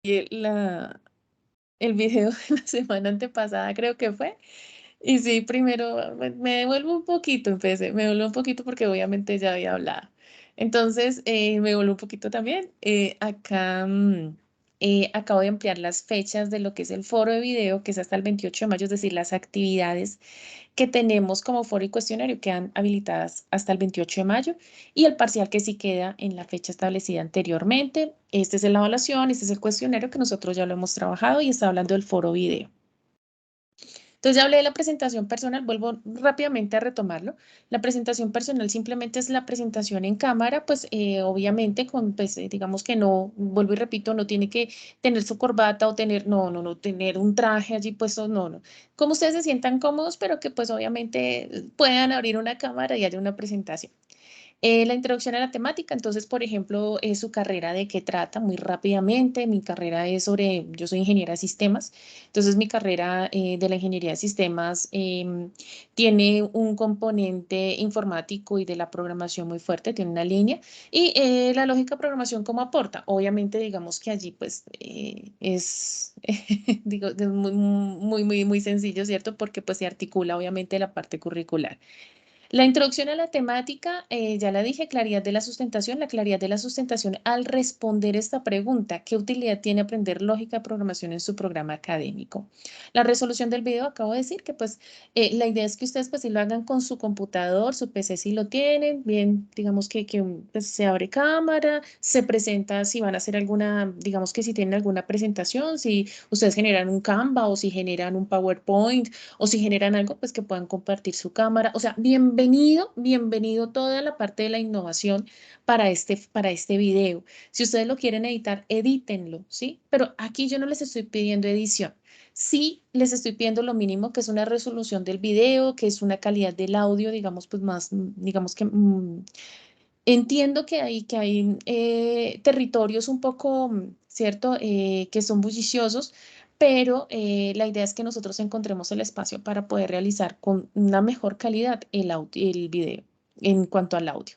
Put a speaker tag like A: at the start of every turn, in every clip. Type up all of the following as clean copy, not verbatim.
A: el video de la semana antepasada, creo que fue. Y sí, primero me devuelvo un poquito, empecé, me devuelvo un poquito porque obviamente ya había hablado. Entonces, me devuelvo un poquito también. Acá acabo de ampliar las fechas de lo que es el foro de video, que es hasta el 28 de mayo, es decir, las actividades que tenemos como foro y cuestionario quedan habilitadas hasta el 28 de mayo y el parcial que sí queda en la fecha establecida anteriormente. Este es la evaluación, este es el cuestionario que nosotros ya lo hemos trabajado y está hablando del foro video. Entonces ya hablé de la presentación personal, vuelvo rápidamente a retomarlo. La presentación personal simplemente es la presentación en cámara, pues obviamente con, pues digamos que no, vuelvo y repito, no tiene que tener su corbata o tener, no, tener un traje allí puesto, no. Como ustedes se sientan cómodos, pero que pues obviamente puedan abrir una cámara y haya una presentación. La introducción a la temática, entonces, por ejemplo, su carrera de qué trata muy rápidamente. Mi carrera es sobre, yo soy ingeniera de sistemas, entonces mi carrera de la ingeniería de sistemas tiene un componente informático y de la programación muy fuerte, tiene una línea. Y la lógica de programación, ¿cómo aporta? Obviamente, digamos que allí pues es, digo, es muy sencillo, ¿cierto? Porque pues se articula obviamente la parte curricular. La introducción a la temática, ya la dije, claridad de la sustentación. La claridad de la sustentación al responder esta pregunta, ¿qué utilidad tiene aprender lógica de programación en su programa académico? La resolución del video, acabo de decir que pues la idea es que ustedes pues si lo hagan con su computador, su PC si lo tienen, bien, digamos que pues, se abre cámara, se presenta si van a hacer alguna, digamos que si tienen alguna presentación, si ustedes generan un Canva o si generan un PowerPoint o si generan algo, pues que puedan compartir su cámara. O sea, bienvenido toda la parte de la innovación para este video. Si ustedes lo quieren editar, edítenlo, ¿sí? Pero aquí yo no les estoy pidiendo edición. Sí, les estoy pidiendo lo mínimo, que es una resolución del video, que es una calidad del audio, digamos, pues más, digamos que entiendo que hay territorios un poco, ¿cierto?, que son bulliciosos, pero la idea es que nosotros encontremos el espacio para poder realizar con una mejor calidad el video en cuanto al audio.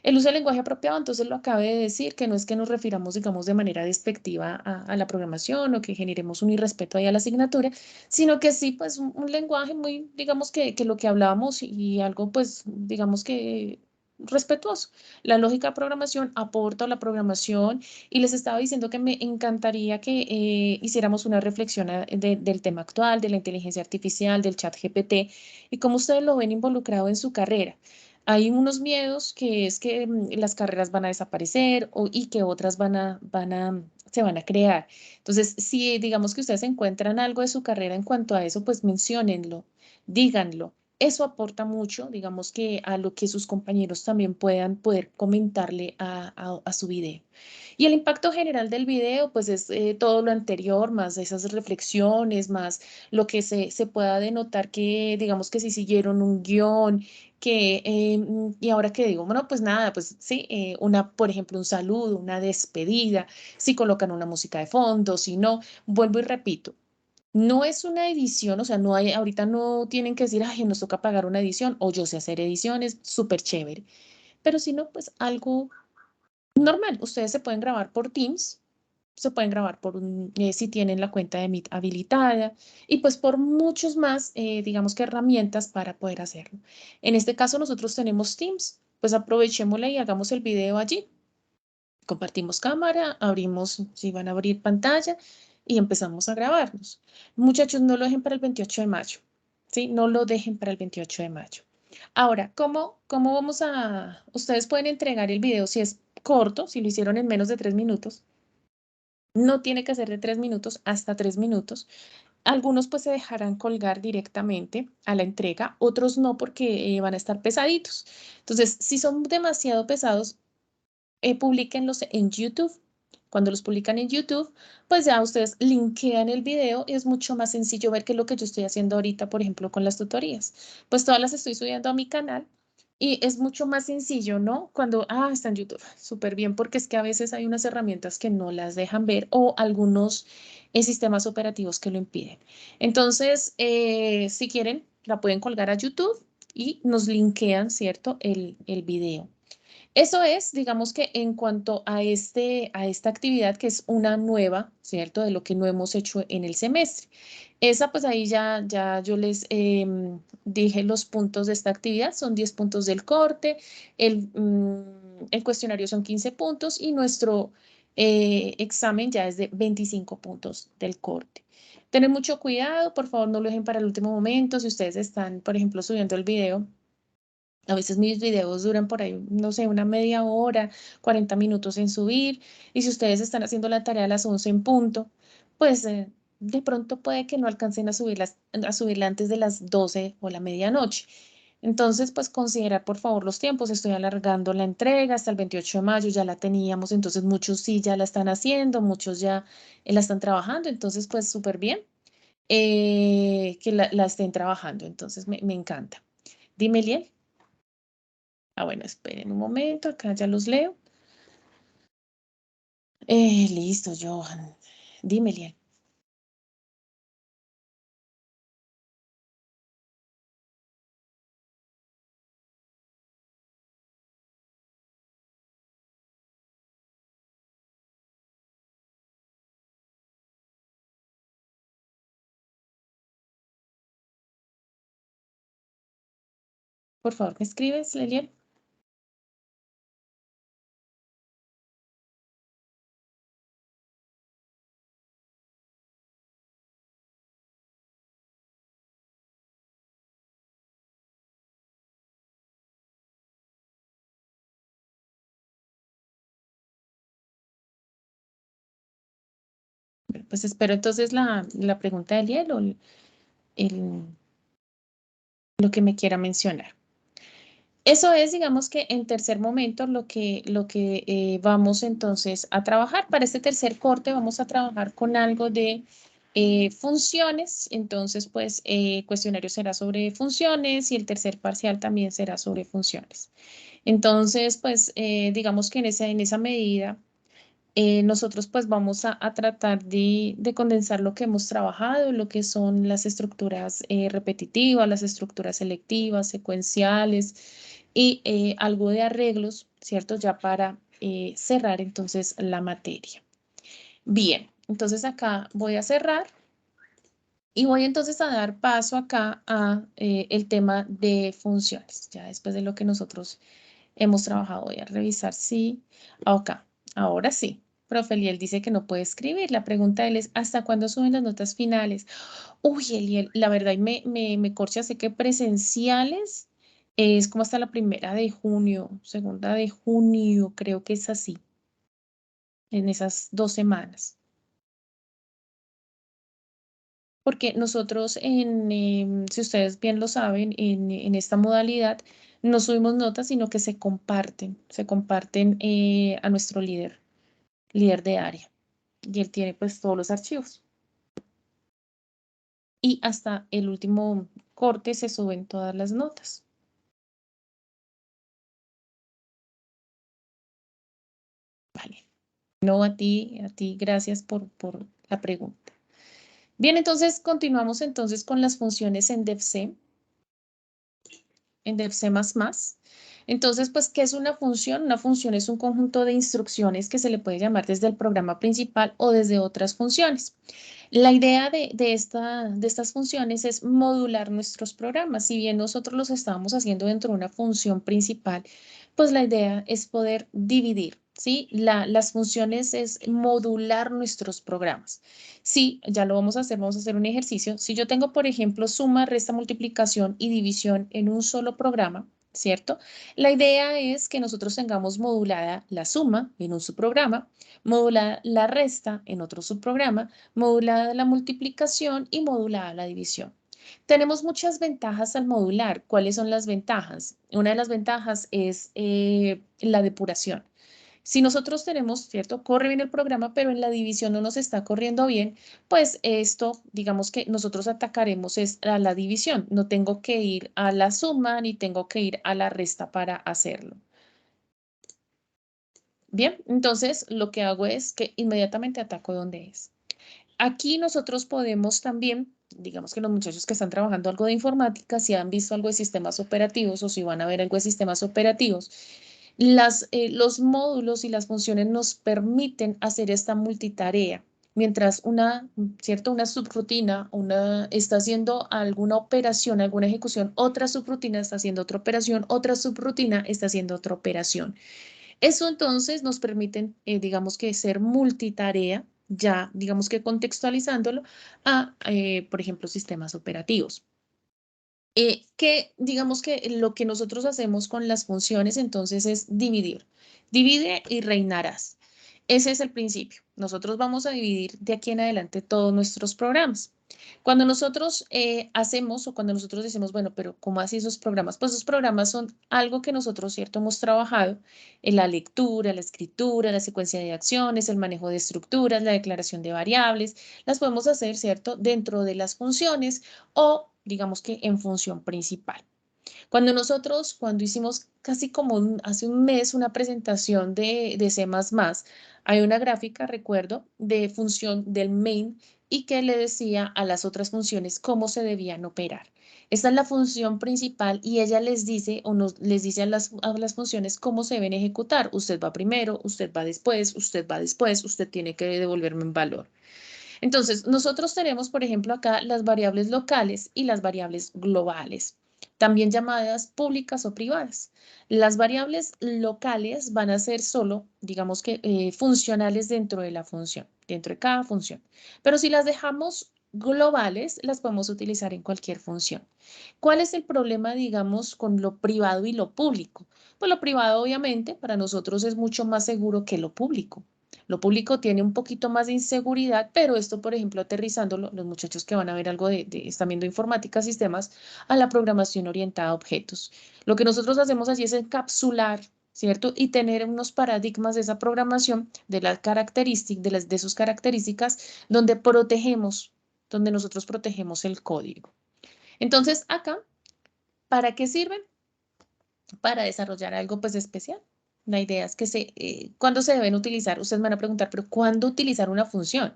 A: El uso del lenguaje apropiado, entonces lo acabé de decir, que no es que nos refiramos, digamos, de manera despectiva a la programación o que generemos un irrespeto ahí a la asignatura, sino que sí, pues un lenguaje muy, digamos que lo que hablábamos y algo, pues, digamos que respetuoso. La lógica de programación aporta a la programación y les estaba diciendo que me encantaría que hiciéramos una reflexión del tema actual, de la inteligencia artificial, del chat GPT y cómo ustedes lo ven involucrado en su carrera. Hay unos miedos que es que las carreras van a desaparecer y que otras se van a crear. Entonces, si digamos que ustedes encuentran algo de su carrera en cuanto a eso, pues menciónenlo, díganlo. Eso aporta mucho, digamos que a lo que sus compañeros también puedan poder comentarle a su video. Y el impacto general del video, pues es todo lo anterior, más esas reflexiones, más lo que se pueda denotar que, digamos que si siguieron un guión, que, y ahora qué digo, bueno, pues nada, pues sí, por ejemplo, un saludo, una despedida, si colocan una música de fondo, si no, vuelvo y repito. No es una edición, o sea, no hay, ahorita no tienen que decir, ay, nos toca pagar una edición, o yo sé hacer ediciones, súper chévere. Pero si no, pues algo normal. Ustedes se pueden grabar por Teams, se pueden grabar si tienen la cuenta de Meet habilitada, y pues por muchos más, digamos que herramientas para poder hacerlo. En este caso, nosotros tenemos Teams, pues aprovechémosla y hagamos el video allí. Compartimos cámara, abrimos, si van a abrir pantalla y empezamos a grabarnos. Muchachos, no lo dejen para el 28 de mayo, ¿sí? No lo dejen para el 28 de mayo. Ahora, ¿cómo vamos ustedes pueden entregar el video si es corto, si lo hicieron en menos de 3 minutos? No tiene que ser de 3 minutos, hasta 3 minutos. Algunos pues se dejarán colgar directamente a la entrega, otros no porque van a estar pesaditos. Entonces, si son demasiado pesados, publíquenlos en YouTube. Cuando los publican en YouTube, pues ya ustedes linkean el video y es mucho más sencillo ver qué es lo que yo estoy haciendo ahorita, por ejemplo, con las tutorías. Pues todas las estoy subiendo a mi canal y es mucho más sencillo, ¿no? Cuando, está en YouTube, súper bien, porque es que a veces hay unas herramientas que no las dejan ver o algunos sistemas operativos que lo impiden. Entonces, si quieren, la pueden colgar a YouTube y nos linkean, ¿cierto? El video. Eso es, digamos que en cuanto a esta actividad que es una nueva, ¿cierto? De lo que no hemos hecho en el semestre. Esa, pues ahí ya yo les dije los puntos de esta actividad, son 10 puntos del corte, el cuestionario son 15 puntos y nuestro examen ya es de 25 puntos del corte. Tener mucho cuidado, por favor, no lo dejen para el último momento. Si ustedes están, por ejemplo, subiendo el video, a veces mis videos duran por ahí, no sé, una media hora, 40 minutos en subir. Y si ustedes están haciendo la tarea a las 11 en punto, pues de pronto puede que no alcancen a subirla antes de las 12 o la medianoche. Entonces, pues considerar por favor los tiempos. Estoy alargando la entrega hasta el 28 de mayo, ya la teníamos, entonces muchos sí ya la están haciendo, muchos ya la están trabajando, entonces pues súper bien que la estén trabajando, entonces me encanta. Dime, Liel. Ah, bueno, esperen un momento, acá ya los leo. Listo, Johan. Dime, Liel. Por favor, ¿me escribes, Liel? Bueno, pues espero entonces la pregunta de Liel o el- lo que me quiera mencionar. Eso es, digamos que en tercer momento lo que vamos entonces a trabajar. Para este tercer corte vamos a trabajar con algo de funciones. Entonces, pues, cuestionario será sobre funciones y el tercer parcial también será sobre funciones. Entonces, pues, digamos que en esa medida nosotros pues vamos a tratar de condensar lo que hemos trabajado, lo que son las estructuras repetitivas, las estructuras selectivas, secuenciales y algo de arreglos, ¿cierto? Ya para cerrar entonces la materia. Bien, entonces acá voy a cerrar y voy entonces a dar paso acá a el tema de funciones, ya después de lo que nosotros hemos trabajado. Voy a revisar si acá, ahora sí. Profe Eliel dice que no puede escribir. La pregunta de él es, ¿hasta cuándo suben las notas finales? Uy, Eliel, la verdad, y me corcha, sé que presenciales es como hasta la 1 de junio, 2 de junio, creo que es así, en esas 2 semanas. Porque nosotros, si ustedes bien lo saben, en esta modalidad no subimos notas, sino que se comparten a nuestro líder de área. Y él tiene pues todos los archivos. Y hasta el último corte se suben todas las notas. Vale. No a ti, gracias por la pregunta. Bien, entonces continuamos entonces con las funciones en DevC. En Dev C++. Entonces, pues, ¿qué es una función? Una función es un conjunto de instrucciones que se le puede llamar desde el programa principal o desde otras funciones. La idea de estas funciones es modular nuestros programas. Si bien nosotros los estábamos haciendo dentro de una función principal, pues la idea es poder dividir, ¿sí? Las funciones es modular nuestros programas. Sí, ya lo vamos a hacer un ejercicio. Si yo tengo, por ejemplo, suma, resta, multiplicación y división en un solo programa, ¿cierto? La idea es que nosotros tengamos modulada la suma en un subprograma, modulada la resta en otro subprograma, modulada la multiplicación y modulada la división. Tenemos muchas ventajas al modular. ¿Cuáles son las ventajas? Una de las ventajas es la depuración. Si nosotros tenemos, ¿cierto? Corre bien el programa, pero en la división no nos está corriendo bien, pues esto, digamos que nosotros atacaremos es a la división. No tengo que ir a la suma ni tengo que ir a la resta para hacerlo. Bien, entonces lo que hago es que inmediatamente ataco donde es. Aquí nosotros podemos también, digamos que los muchachos que están trabajando algo de informática, si han visto algo de sistemas operativos o si van a ver algo de sistemas operativos, Los módulos y las funciones nos permiten hacer esta multitarea. Mientras ¿cierto? Una subrutina está haciendo alguna operación, alguna ejecución, otra subrutina está haciendo otra operación, otra subrutina está haciendo otra operación. Eso entonces nos permite, digamos que ser multitarea, ya digamos que contextualizándolo por ejemplo, sistemas operativos. Que digamos que lo que nosotros hacemos con las funciones entonces es dividir. Divide y reinarás. Ese es el principio. Nosotros vamos a dividir de aquí en adelante todos nuestros programas. Cuando nosotros hacemos o cuando nosotros decimos, bueno, pero ¿cómo así esos programas? Pues esos programas son algo que nosotros, ¿cierto? Hemos trabajado en la lectura, la escritura, la secuencia de acciones, el manejo de estructuras, la declaración de variables. Las podemos hacer, ¿cierto? Dentro de las funciones o digamos que en función principal. Cuando hicimos casi como hace un mes una presentación de C++, hay una gráfica, recuerdo, de función del main y que le decía a las otras funciones cómo se debían operar. Esta es la función principal y ella les dice o les dice a las funciones cómo se deben ejecutar. Usted va primero, usted va después, usted tiene que devolverme un valor. Entonces, nosotros tenemos, por ejemplo, acá las variables locales y las variables globales, también llamadas públicas o privadas. Las variables locales van a ser solo, digamos que, funcionales dentro de la función, dentro de cada función. Pero si las dejamos globales, las podemos utilizar en cualquier función. ¿Cuál es el problema, digamos, con lo privado y lo público? Pues lo privado, obviamente, para nosotros es mucho más seguro que lo público. Lo público tiene un poquito más de inseguridad, pero esto, por ejemplo, aterrizándolo, los muchachos que van a ver algo están viendo informática, sistemas, a la programación orientada a objetos. Lo que nosotros hacemos allí es encapsular, ¿cierto? Y tener unos paradigmas de esa programación, de sus características, donde nosotros protegemos el código. Entonces, acá, ¿para qué sirven? Para desarrollar algo pues especial. La idea es que ¿cuándo se deben utilizar? Ustedes me van a preguntar, pero ¿cuándo utilizar una función?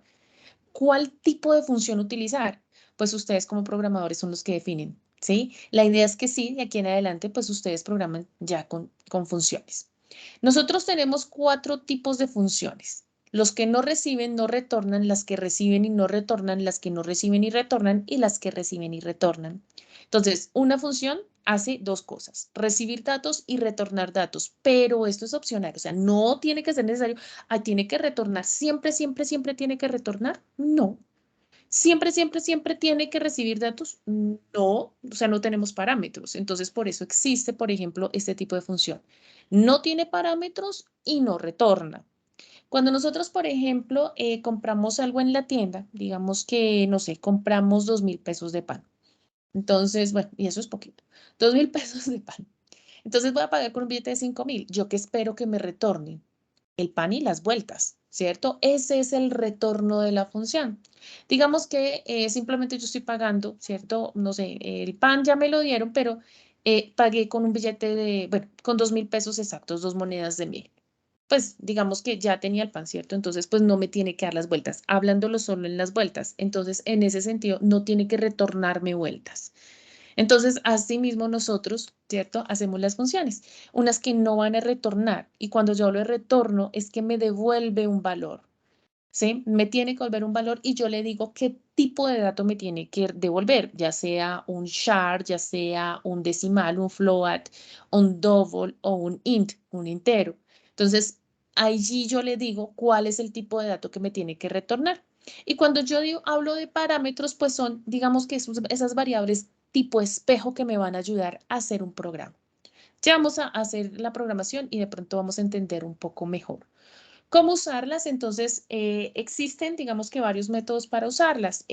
A: ¿Cuál tipo de función utilizar? Pues ustedes como programadores son los que definen, ¿sí? La idea es que sí, de aquí en adelante, pues ustedes programan ya con funciones. Nosotros tenemos 4 tipos de funciones. Los que no reciben, no retornan, las que reciben y no retornan, las que no reciben y retornan, y las que reciben y retornan. Entonces, una función hace 2 cosas, recibir datos y retornar datos, pero esto es opcional, o sea, no tiene que ser necesario, tiene que retornar, siempre, siempre, siempre tiene que retornar, no. Siempre, siempre, siempre tiene que recibir datos, no, o sea, no tenemos parámetros, entonces por eso existe, por ejemplo, este tipo de función. No tiene parámetros y no retorna. Cuando nosotros, por ejemplo, compramos algo en la tienda, digamos que, no sé, compramos 2.000 pesos de pan. Entonces, bueno, y eso es poquito. 2.000 pesos de pan. Entonces voy a pagar con un billete de 5.000. Yo que espero que me retornen el pan y las vueltas, ¿cierto? Ese es el retorno de la función. Digamos que simplemente yo estoy pagando, ¿cierto? No sé, el pan ya me lo dieron, pero pagué con un billete bueno, con 2.000 pesos exactos, 2 monedas de 1.000. Pues digamos que ya tenía el pan, ¿cierto? Entonces, pues no me tiene que dar las vueltas, hablándolo solo en las vueltas. Entonces, en ese sentido, no tiene que retornarme vueltas. Entonces, así mismo nosotros, ¿cierto? Hacemos las funciones, unas que no van a retornar. Y cuando yo hablo de retorno, es que me devuelve un valor, ¿sí? Me tiene que devolver un valor y yo le digo qué tipo de dato me tiene que devolver, ya sea un char, ya sea un decimal, un float, un double o un int, un entero. Entonces, allí yo le digo cuál es el tipo de dato que me tiene que retornar. Y cuando yo hablo de parámetros, pues son, digamos que esas variables tipo espejo que me van a ayudar a hacer un programa. Ya vamos a hacer la programación y de pronto vamos a entender un poco mejor. ¿Cómo usarlas? Entonces, existen, digamos que varios métodos para usarlas.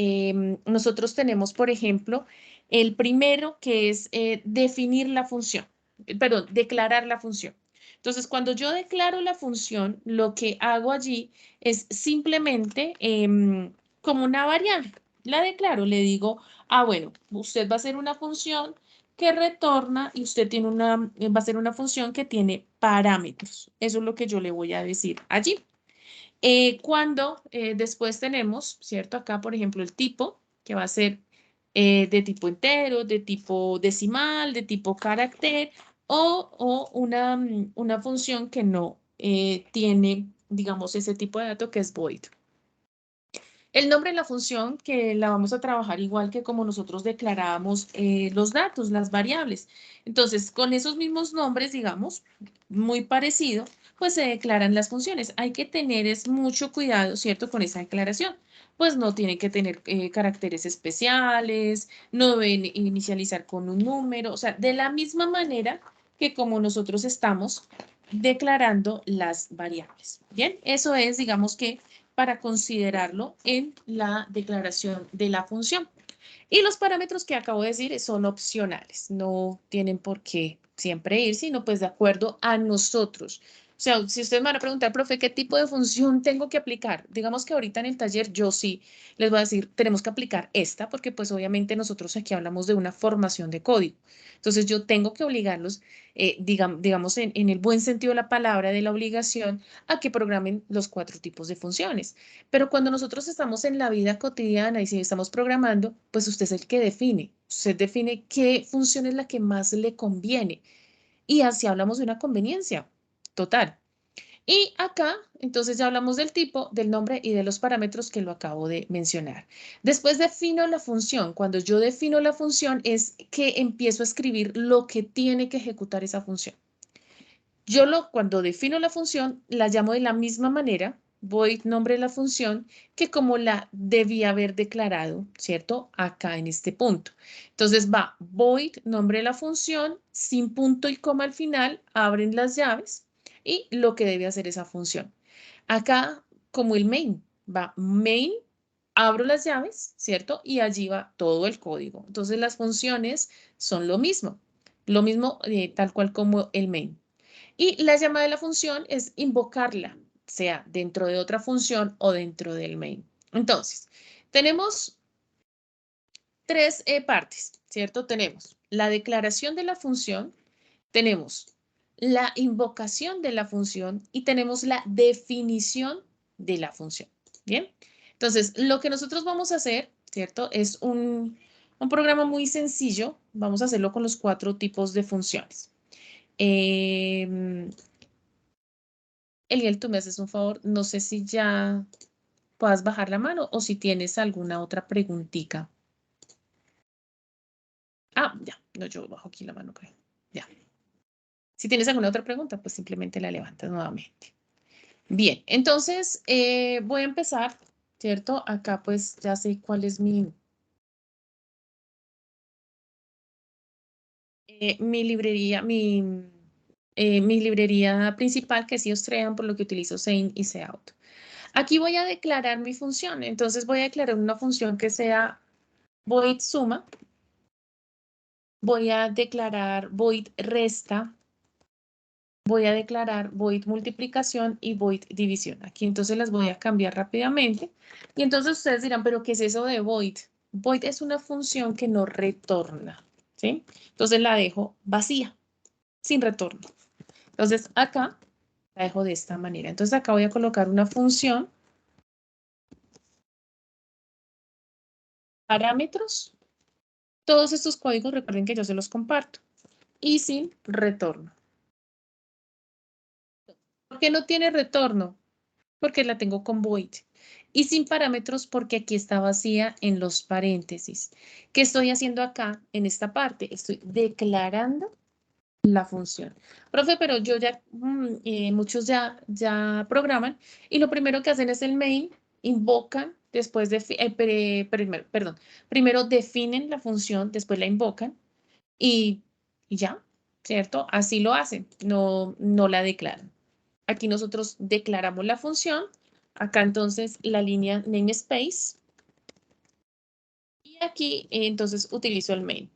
A: Nosotros tenemos, por ejemplo, el primero que es definir la función, perdón, declarar la función. Entonces, cuando yo declaro la función, lo que hago allí es simplemente como una variable. La declaro, le digo, bueno, usted va a hacer una función que retorna y usted tiene va a ser una función que tiene parámetros. Eso es lo que yo le voy a decir allí. Cuando después tenemos, ¿cierto? Acá, por ejemplo, el tipo, que va a ser de tipo entero, de tipo decimal, de tipo carácter, o una función que no tiene, digamos, ese tipo de dato que es void. El nombre de la función que la vamos a trabajar igual que como nosotros declarábamos los datos, las variables. Entonces, con esos mismos nombres, digamos, muy parecido, pues se declaran las funciones. Hay que tener mucho cuidado, ¿cierto? Con esa declaración. Pues no tiene que tener caracteres especiales, no deben inicializar con un número, o sea, de la misma manera que como nosotros estamos declarando las variables. Bien, eso es, digamos que para considerarlo en la declaración de la función. Y los parámetros que acabo de decir son opcionales, no tienen por qué siempre ir, sino pues de acuerdo a nosotros. O sea, si ustedes me van a preguntar, profe, ¿qué tipo de función tengo que aplicar? Digamos que ahorita en el taller yo sí les voy a decir, tenemos que aplicar esta, porque pues obviamente nosotros aquí hablamos de una formación de código. Entonces yo tengo que obligarlos, digamos en el buen sentido de la palabra, de la obligación, a que programen los 4 tipos de funciones. Pero cuando nosotros estamos en la vida cotidiana y si estamos programando, pues usted es el que define. Usted define qué función es la que más le conviene. Y así hablamos de una conveniencia total. Y acá, entonces ya hablamos del tipo, del nombre y de los parámetros que lo acabo de mencionar. Después defino la función. Cuando yo defino la función es que empiezo a escribir lo que tiene que ejecutar esa función. Cuando defino la función, la llamo de la misma manera, void nombre de la función, que como la debía haber declarado, ¿cierto? Acá en este punto. Entonces va void nombre de la función, sin punto y coma al final, abren las llaves y lo que debe hacer esa función. Acá, como el main, va main, abro las llaves, ¿cierto? Y allí va todo el código. Entonces las funciones son lo mismo tal cual como el main. Y la llamada de la función es invocarla, sea dentro de otra función o dentro del main. Entonces, tenemos 3 partes, ¿cierto? Tenemos la declaración de la función, tenemos la invocación de la función y tenemos la definición de la función. ¿Bien? Entonces, lo que nosotros vamos a hacer, ¿cierto? Es un programa muy sencillo. Vamos a hacerlo con los 4 tipos de funciones. Eliel, tú me haces un favor, no sé si ya puedas bajar la mano o si tienes alguna otra preguntita. Ah, ya, no, yo bajo aquí la mano, creo. Ya. Si tienes alguna otra pregunta, pues simplemente la levantas nuevamente. Bien, entonces voy a empezar, ¿cierto? Acá pues ya sé cuál es mi librería, mi librería principal, que es iOS, por lo que utilizo Sein y Cout. Aquí voy a declarar mi función, entonces voy a declarar una función que sea void suma, voy a declarar void resta, voy a declarar void multiplicación y void división. Aquí entonces las voy a cambiar rápidamente. Y entonces ustedes dirán, ¿pero qué es eso de void? Void es una función que no retorna, ¿sí? Entonces la dejo vacía, sin retorno. Entonces acá la dejo de esta manera. Entonces acá voy a colocar una función, parámetros. Todos estos códigos recuerden que yo se los comparto. Y sin retorno. ¿Por qué no tiene retorno? Porque la tengo con void. Y sin parámetros porque aquí está vacía en los paréntesis. ¿Qué estoy haciendo acá en esta parte? Estoy declarando la función. Profe, pero yo ya, muchos ya programan y lo primero que hacen es el main, invocan, después de, perdón, primero definen la función, después la invocan y ya, ¿cierto? Así lo hacen, no la declaran. Aquí nosotros declaramos la función. Acá entonces la línea namespace. Y aquí entonces utilizo el main.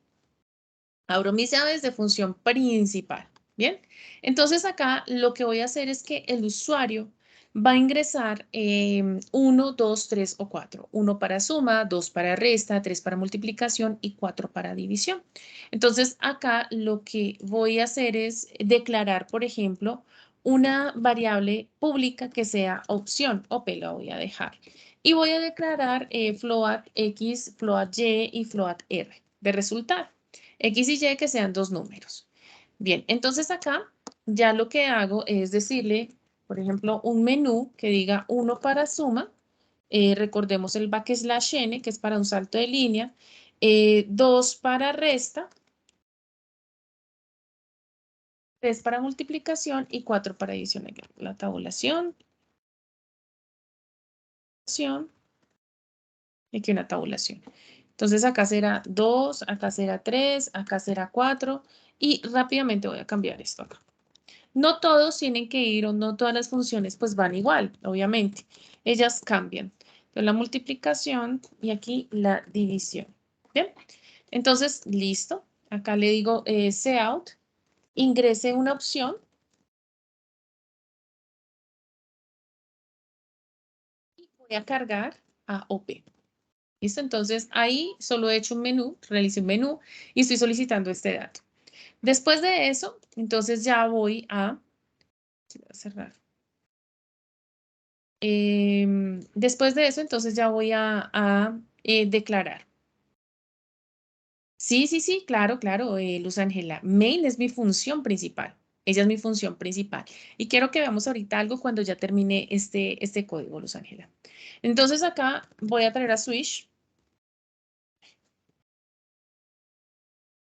A: Abro mis llaves de función principal. Bien. Entonces acá lo que voy a hacer es que el usuario va a ingresar 1, 2, 3 o 4. 1 para suma, 2 para resta, 3 para multiplicación y 4 para división. Entonces acá lo que voy a hacer es declarar, por ejemplo, una variable pública que sea opción, o P la voy a dejar. Y voy a declarar float X, float Y y float R de resultado. X y Y que sean 2 números. Bien, entonces acá ya lo que hago es decirle, por ejemplo, un menú que diga 1 para suma. Recordemos el backslash n, que es para un salto de línea. 2 para resta. 3 para multiplicación y 4 para adición. La tabulación. Y aquí una tabulación. Entonces acá será 2, acá será 3, acá será 4 y rápidamente voy a cambiar esto acá. No todos tienen que ir o no todas las funciones pues van igual, obviamente. Ellas cambian. Entonces la multiplicación y aquí la división. ¿Bien? Entonces, listo. Acá le digo cout, ingrese una opción y voy a cargar a OP. ¿Listo? Entonces ahí solo he hecho un menú, realicé un menú y estoy solicitando este dato. Después de eso, entonces ya voy a cerrar. Después de eso, entonces ya voy a declarar. Sí, sí, sí, claro, claro, Luz Ángela. Main es mi función principal. Ella es mi función principal. Y quiero que veamos ahorita algo cuando ya termine este código, Luz Ángela. Entonces acá voy a traer a switch.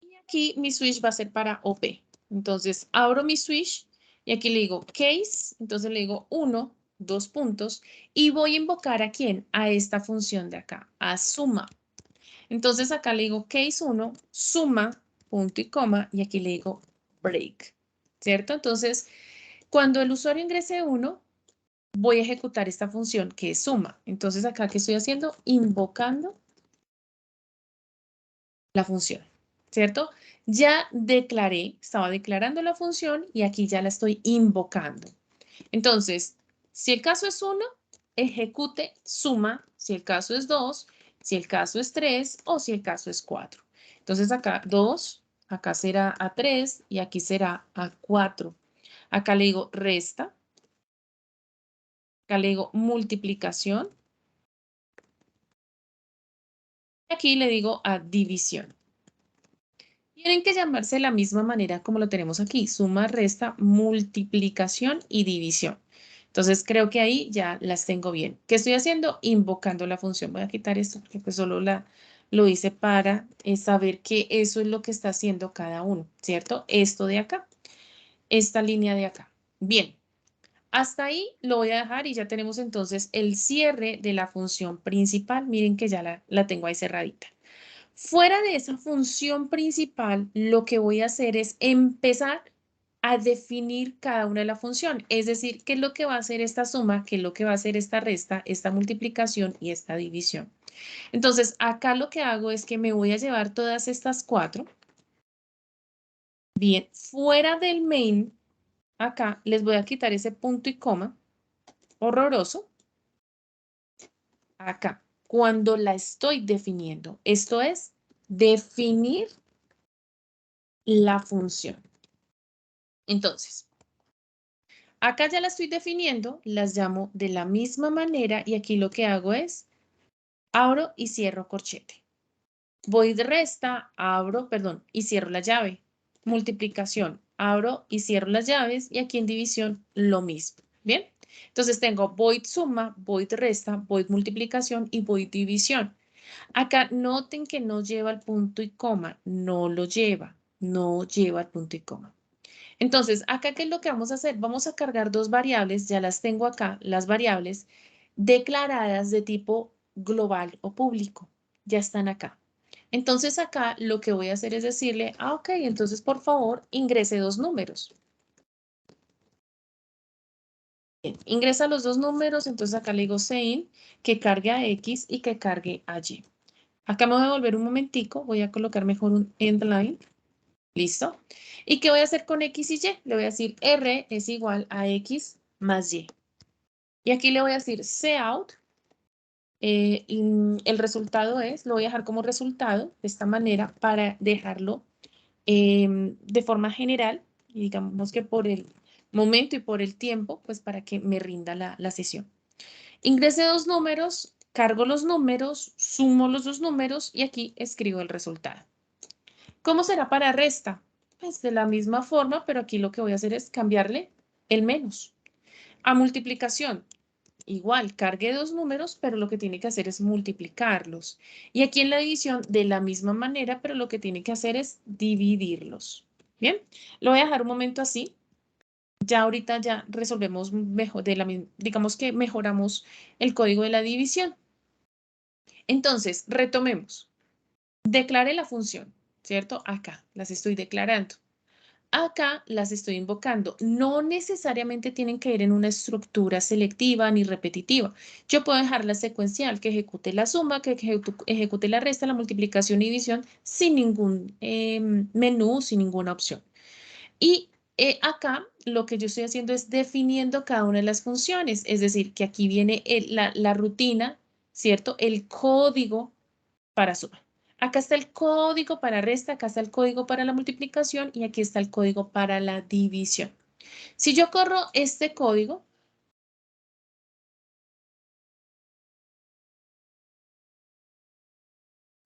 A: Y aquí mi switch va a ser para OP. Entonces abro mi switch y aquí le digo case. Entonces le digo 1, 2 puntos. Y voy a invocar a quién? A esta función de acá, a suma. Entonces acá le digo case 1, suma, punto y coma, y aquí le digo break, ¿cierto? Entonces, cuando el usuario ingrese 1, voy a ejecutar esta función que es suma. Entonces acá, ¿qué estoy haciendo? Invocando la función, ¿cierto? Ya declaré, estaba declarando la función y aquí ya la estoy invocando. Entonces, si el caso es 1, ejecute suma, si el caso es 2, si el caso es 3 o si el caso es 4. Entonces acá 2, acá será a 3 y aquí será a 4. Acá le digo resta, acá le digo multiplicación, y aquí le digo a división. Tienen que llamarse de la misma manera como lo tenemos aquí, suma, resta, multiplicación y división. Entonces creo que ahí ya las tengo bien. ¿Qué estoy haciendo? Invocando la función. Voy a quitar esto porque pues solo lo hice para saber que eso es lo que está haciendo cada uno, ¿cierto? Esto de acá, esta línea de acá. Bien, hasta ahí lo voy a dejar y ya tenemos entonces el cierre de la función principal. Miren que ya la tengo ahí cerradita. Fuera de esa función principal, lo que voy a hacer es empezar a definir cada una de las funciones. Es decir, qué es lo que va a hacer esta suma, qué es lo que va a hacer esta resta, esta multiplicación y esta división. Entonces, acá lo que hago es que me voy a llevar todas estas 4. Bien, fuera del main, acá les voy a quitar ese punto y coma horroroso. Acá, cuando la estoy definiendo. Esto es definir la función. Entonces, acá ya la estoy definiendo, las llamo de la misma manera y aquí lo que hago es abro y cierro corchete. Voy de resta, abro, perdón, y cierro la llave. Multiplicación, abro y cierro las llaves y aquí en división lo mismo. ¿Bien? Entonces tengo void suma, void resta, void multiplicación y void división. Acá noten que no lleva el punto y coma, no lo lleva, no lleva el punto y coma. Entonces, acá, ¿qué es lo que vamos a hacer? Vamos a cargar dos variables, ya las tengo acá, las variables declaradas de tipo global o público. Ya están acá. Entonces, acá lo que voy a hacer es decirle, ok, entonces, por favor, ingrese 2 números. Bien, ingresa los 2 números, entonces acá le digo sein, que cargue a X y que cargue a Y. Acá me voy a volver un momentico, voy a colocar mejor un endline. ¿Listo? ¿Y qué voy a hacer con X y Y? Le voy a decir R es igual a X más Y. Y aquí le voy a decir cout. El resultado es, lo voy a dejar como resultado de esta manera para dejarlo de forma general. Y digamos que por el momento y por el tiempo, pues para que me rinda la sesión. Ingrese 2 números, cargo los números, sumo los 2 números y aquí escribo el resultado. ¿Cómo será para resta? Pues de la misma forma, pero aquí lo que voy a hacer es cambiarle el menos. A multiplicación, igual, cargue dos números, pero lo que tiene que hacer es multiplicarlos. Y aquí en la división, de la misma manera, pero lo que tiene que hacer es dividirlos. Bien, lo voy a dejar un momento así. Ya ahorita ya resolvemos mejor, digamos que mejoramos el código de la división. Entonces, retomemos. Declare la función, ¿cierto? Acá las estoy declarando. Acá las estoy invocando. No necesariamente tienen que ir en una estructura selectiva ni repetitiva. Yo puedo dejarla secuencial, que ejecute la suma, que ejecute la resta, la multiplicación y división sin ningún menú, sin ninguna opción. Y acá lo que yo estoy haciendo es definiendo cada una de las funciones. Es decir, que aquí viene la rutina, ¿cierto? El código para suma. Acá está el código para resta, acá está el código para la multiplicación y aquí está el código para la división. Si yo corro este código,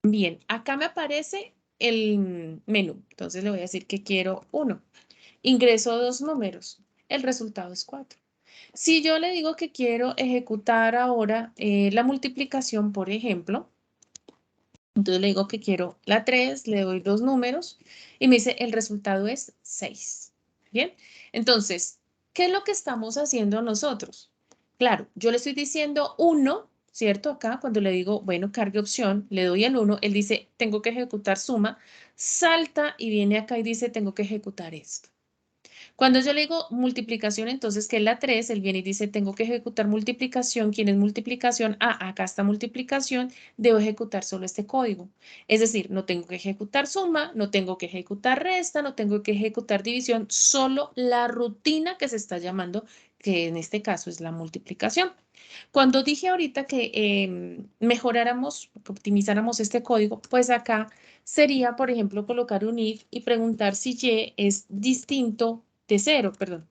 A: bien, acá me aparece el menú. Entonces le voy a decir que quiero 1. Ingreso dos números. El resultado es 4. Si yo le digo que quiero ejecutar ahora la multiplicación, por ejemplo, entonces le digo que quiero la 3, le doy dos números y me dice el resultado es 6. Bien, entonces, ¿qué es lo que estamos haciendo nosotros? Claro, yo le estoy diciendo 1, ¿cierto? Acá cuando le digo, bueno, cargue opción, le doy el 1, él dice, tengo que ejecutar suma, salta y viene acá y dice, tengo que ejecutar esto. Cuando yo le digo multiplicación, entonces, que es la 3, él viene y dice, tengo que ejecutar multiplicación. ¿Quién es multiplicación? Ah, acá está multiplicación, debo ejecutar solo este código. Es decir, no tengo que ejecutar suma, no tengo que ejecutar resta, no tengo que ejecutar división, solo la rutina que se está llamando, que en este caso es la multiplicación. Cuando dije ahorita que mejoráramos, que optimizáramos este código, pues acá sería, por ejemplo, colocar un if y preguntar si y es distinto de 0, perdón,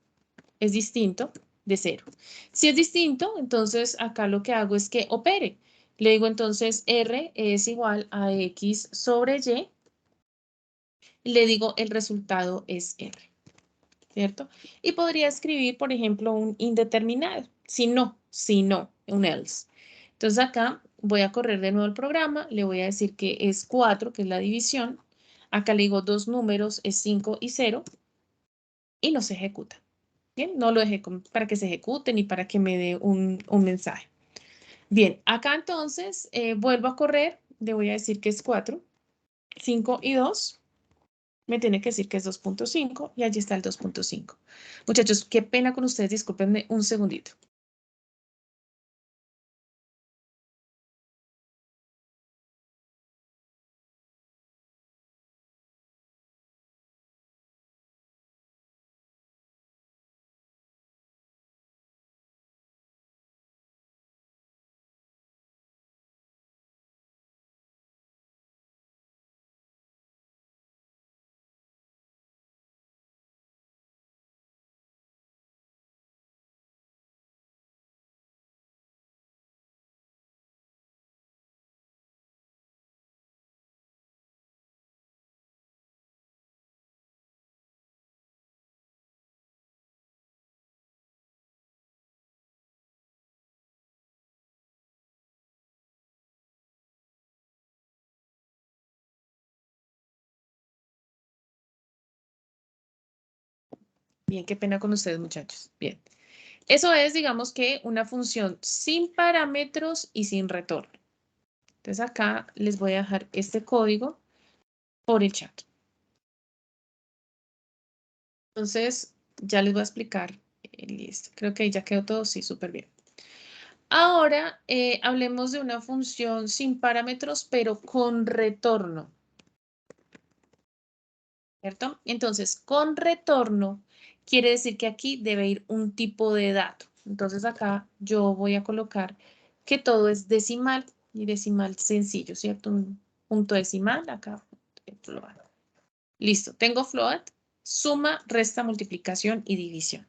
A: es distinto de 0. Si es distinto, entonces acá lo que hago es que opere. Le digo entonces R es igual a X sobre Y. Le digo el resultado es R, ¿cierto? Y podría escribir, por ejemplo, un indeterminado. Si no, un else. Entonces acá voy a correr de nuevo el programa. Le voy a decir que es 4, que es la división. Acá le digo dos números, es 5 y 0. Y no se ejecuta. Bien, no lo dejé para que se ejecute ni para que me dé un mensaje. Bien, acá entonces vuelvo a correr, le voy a decir que es 4, 5 y 2. Me tiene que decir que es 2.5 y allí está el 2.5. Muchachos, qué pena con ustedes, discúlpenme un segundito. Bien, qué pena con ustedes, muchachos. Bien. Eso es, digamos que una función sin parámetros y sin retorno. Entonces acá les voy a dejar este código por el chat. Entonces, ya les voy a explicar. Listo. Creo que ya quedó todo, sí, súper bien. Ahora hablemos de una función sin parámetros, pero con retorno, ¿cierto? Entonces, con retorno quiere decir que aquí debe ir un tipo de dato. Entonces, acá yo voy a colocar que todo es decimal y decimal sencillo, ¿cierto? Un punto decimal, acá, float. Listo, tengo float, suma, resta, multiplicación y división.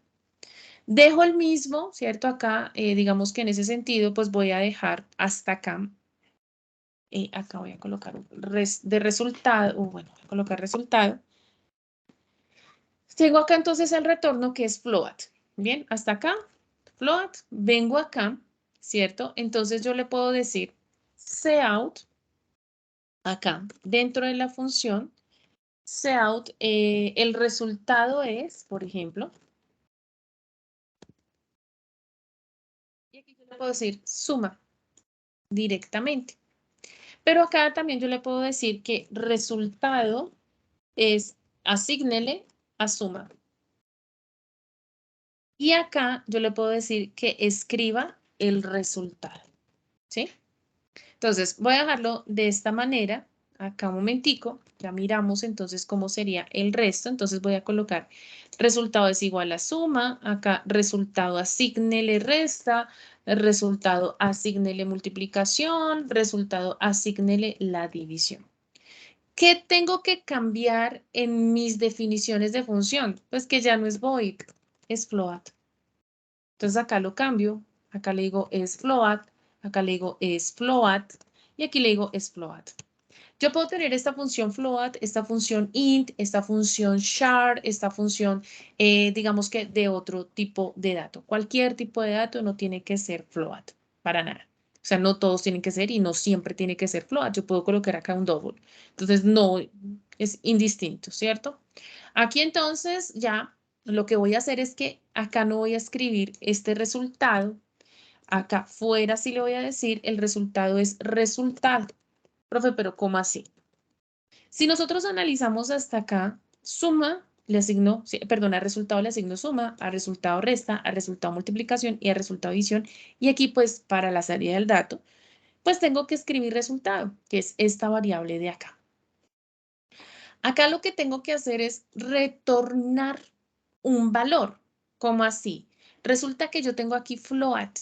A: Dejo el mismo, ¿cierto? Acá, digamos que en ese sentido, pues voy a dejar hasta acá. Acá voy a colocar de resultado, bueno, voy a colocar resultado. Tengo acá entonces el retorno que es float. Bien, hasta acá, float, vengo acá, ¿cierto? Entonces yo le puedo decir cout acá, dentro de la función cout, el resultado es, por ejemplo, y aquí yo le puedo decir suma directamente. Pero acá también yo le puedo decir que resultado es asígnele a suma. Y acá yo le puedo decir que escriba el resultado, ¿sí? Entonces, voy a dejarlo de esta manera. Acá un momentico, ya miramos entonces cómo sería el resto. Entonces voy a colocar resultado es igual a suma. Acá resultado asígnele resta. Resultado asígnele multiplicación. Resultado asígnele la división. ¿Qué tengo que cambiar en mis definiciones de función? Pues que ya no es void, es float. Entonces acá lo cambio, acá le digo es float, acá le digo es float y aquí le digo es float. Yo puedo tener esta función float, esta función int, esta función char, esta función, digamos que de otro tipo de dato. Cualquier tipo de dato no tiene que ser float, para nada. O sea, no todos tienen que ser y no siempre tiene que ser float. Yo puedo colocar acá un double. Entonces, no, es indistinto, ¿cierto? Aquí entonces ya lo que voy a hacer es que acá no voy a escribir este resultado. Acá fuera sí le voy a decir el resultado es resultado. Profe, pero ¿cómo así? Si nosotros analizamos hasta acá, suma le asigno, sí, perdón, a resultado le asigno suma, a resultado resta, a resultado multiplicación y a resultado división. Y aquí pues para la salida del dato, pues tengo que escribir resultado, que es esta variable de acá. Acá lo que tengo que hacer es retornar un valor. ¿Cómo así? Resulta que yo tengo aquí float.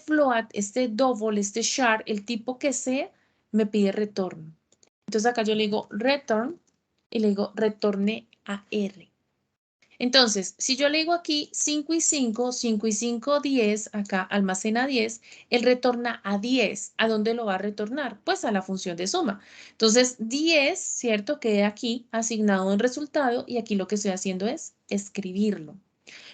A: Float, este double, este char, el tipo que sea, me pide retorno. Entonces acá yo le digo return y le digo retorne a R. Entonces, si yo le digo aquí 5 y 5, 5 y 5, 10, acá almacena 10, él retorna a 10. ¿A dónde lo va a retornar? Pues a la función de suma. Entonces, 10, ¿cierto? Queda aquí asignado en resultado y aquí lo que estoy haciendo es escribirlo.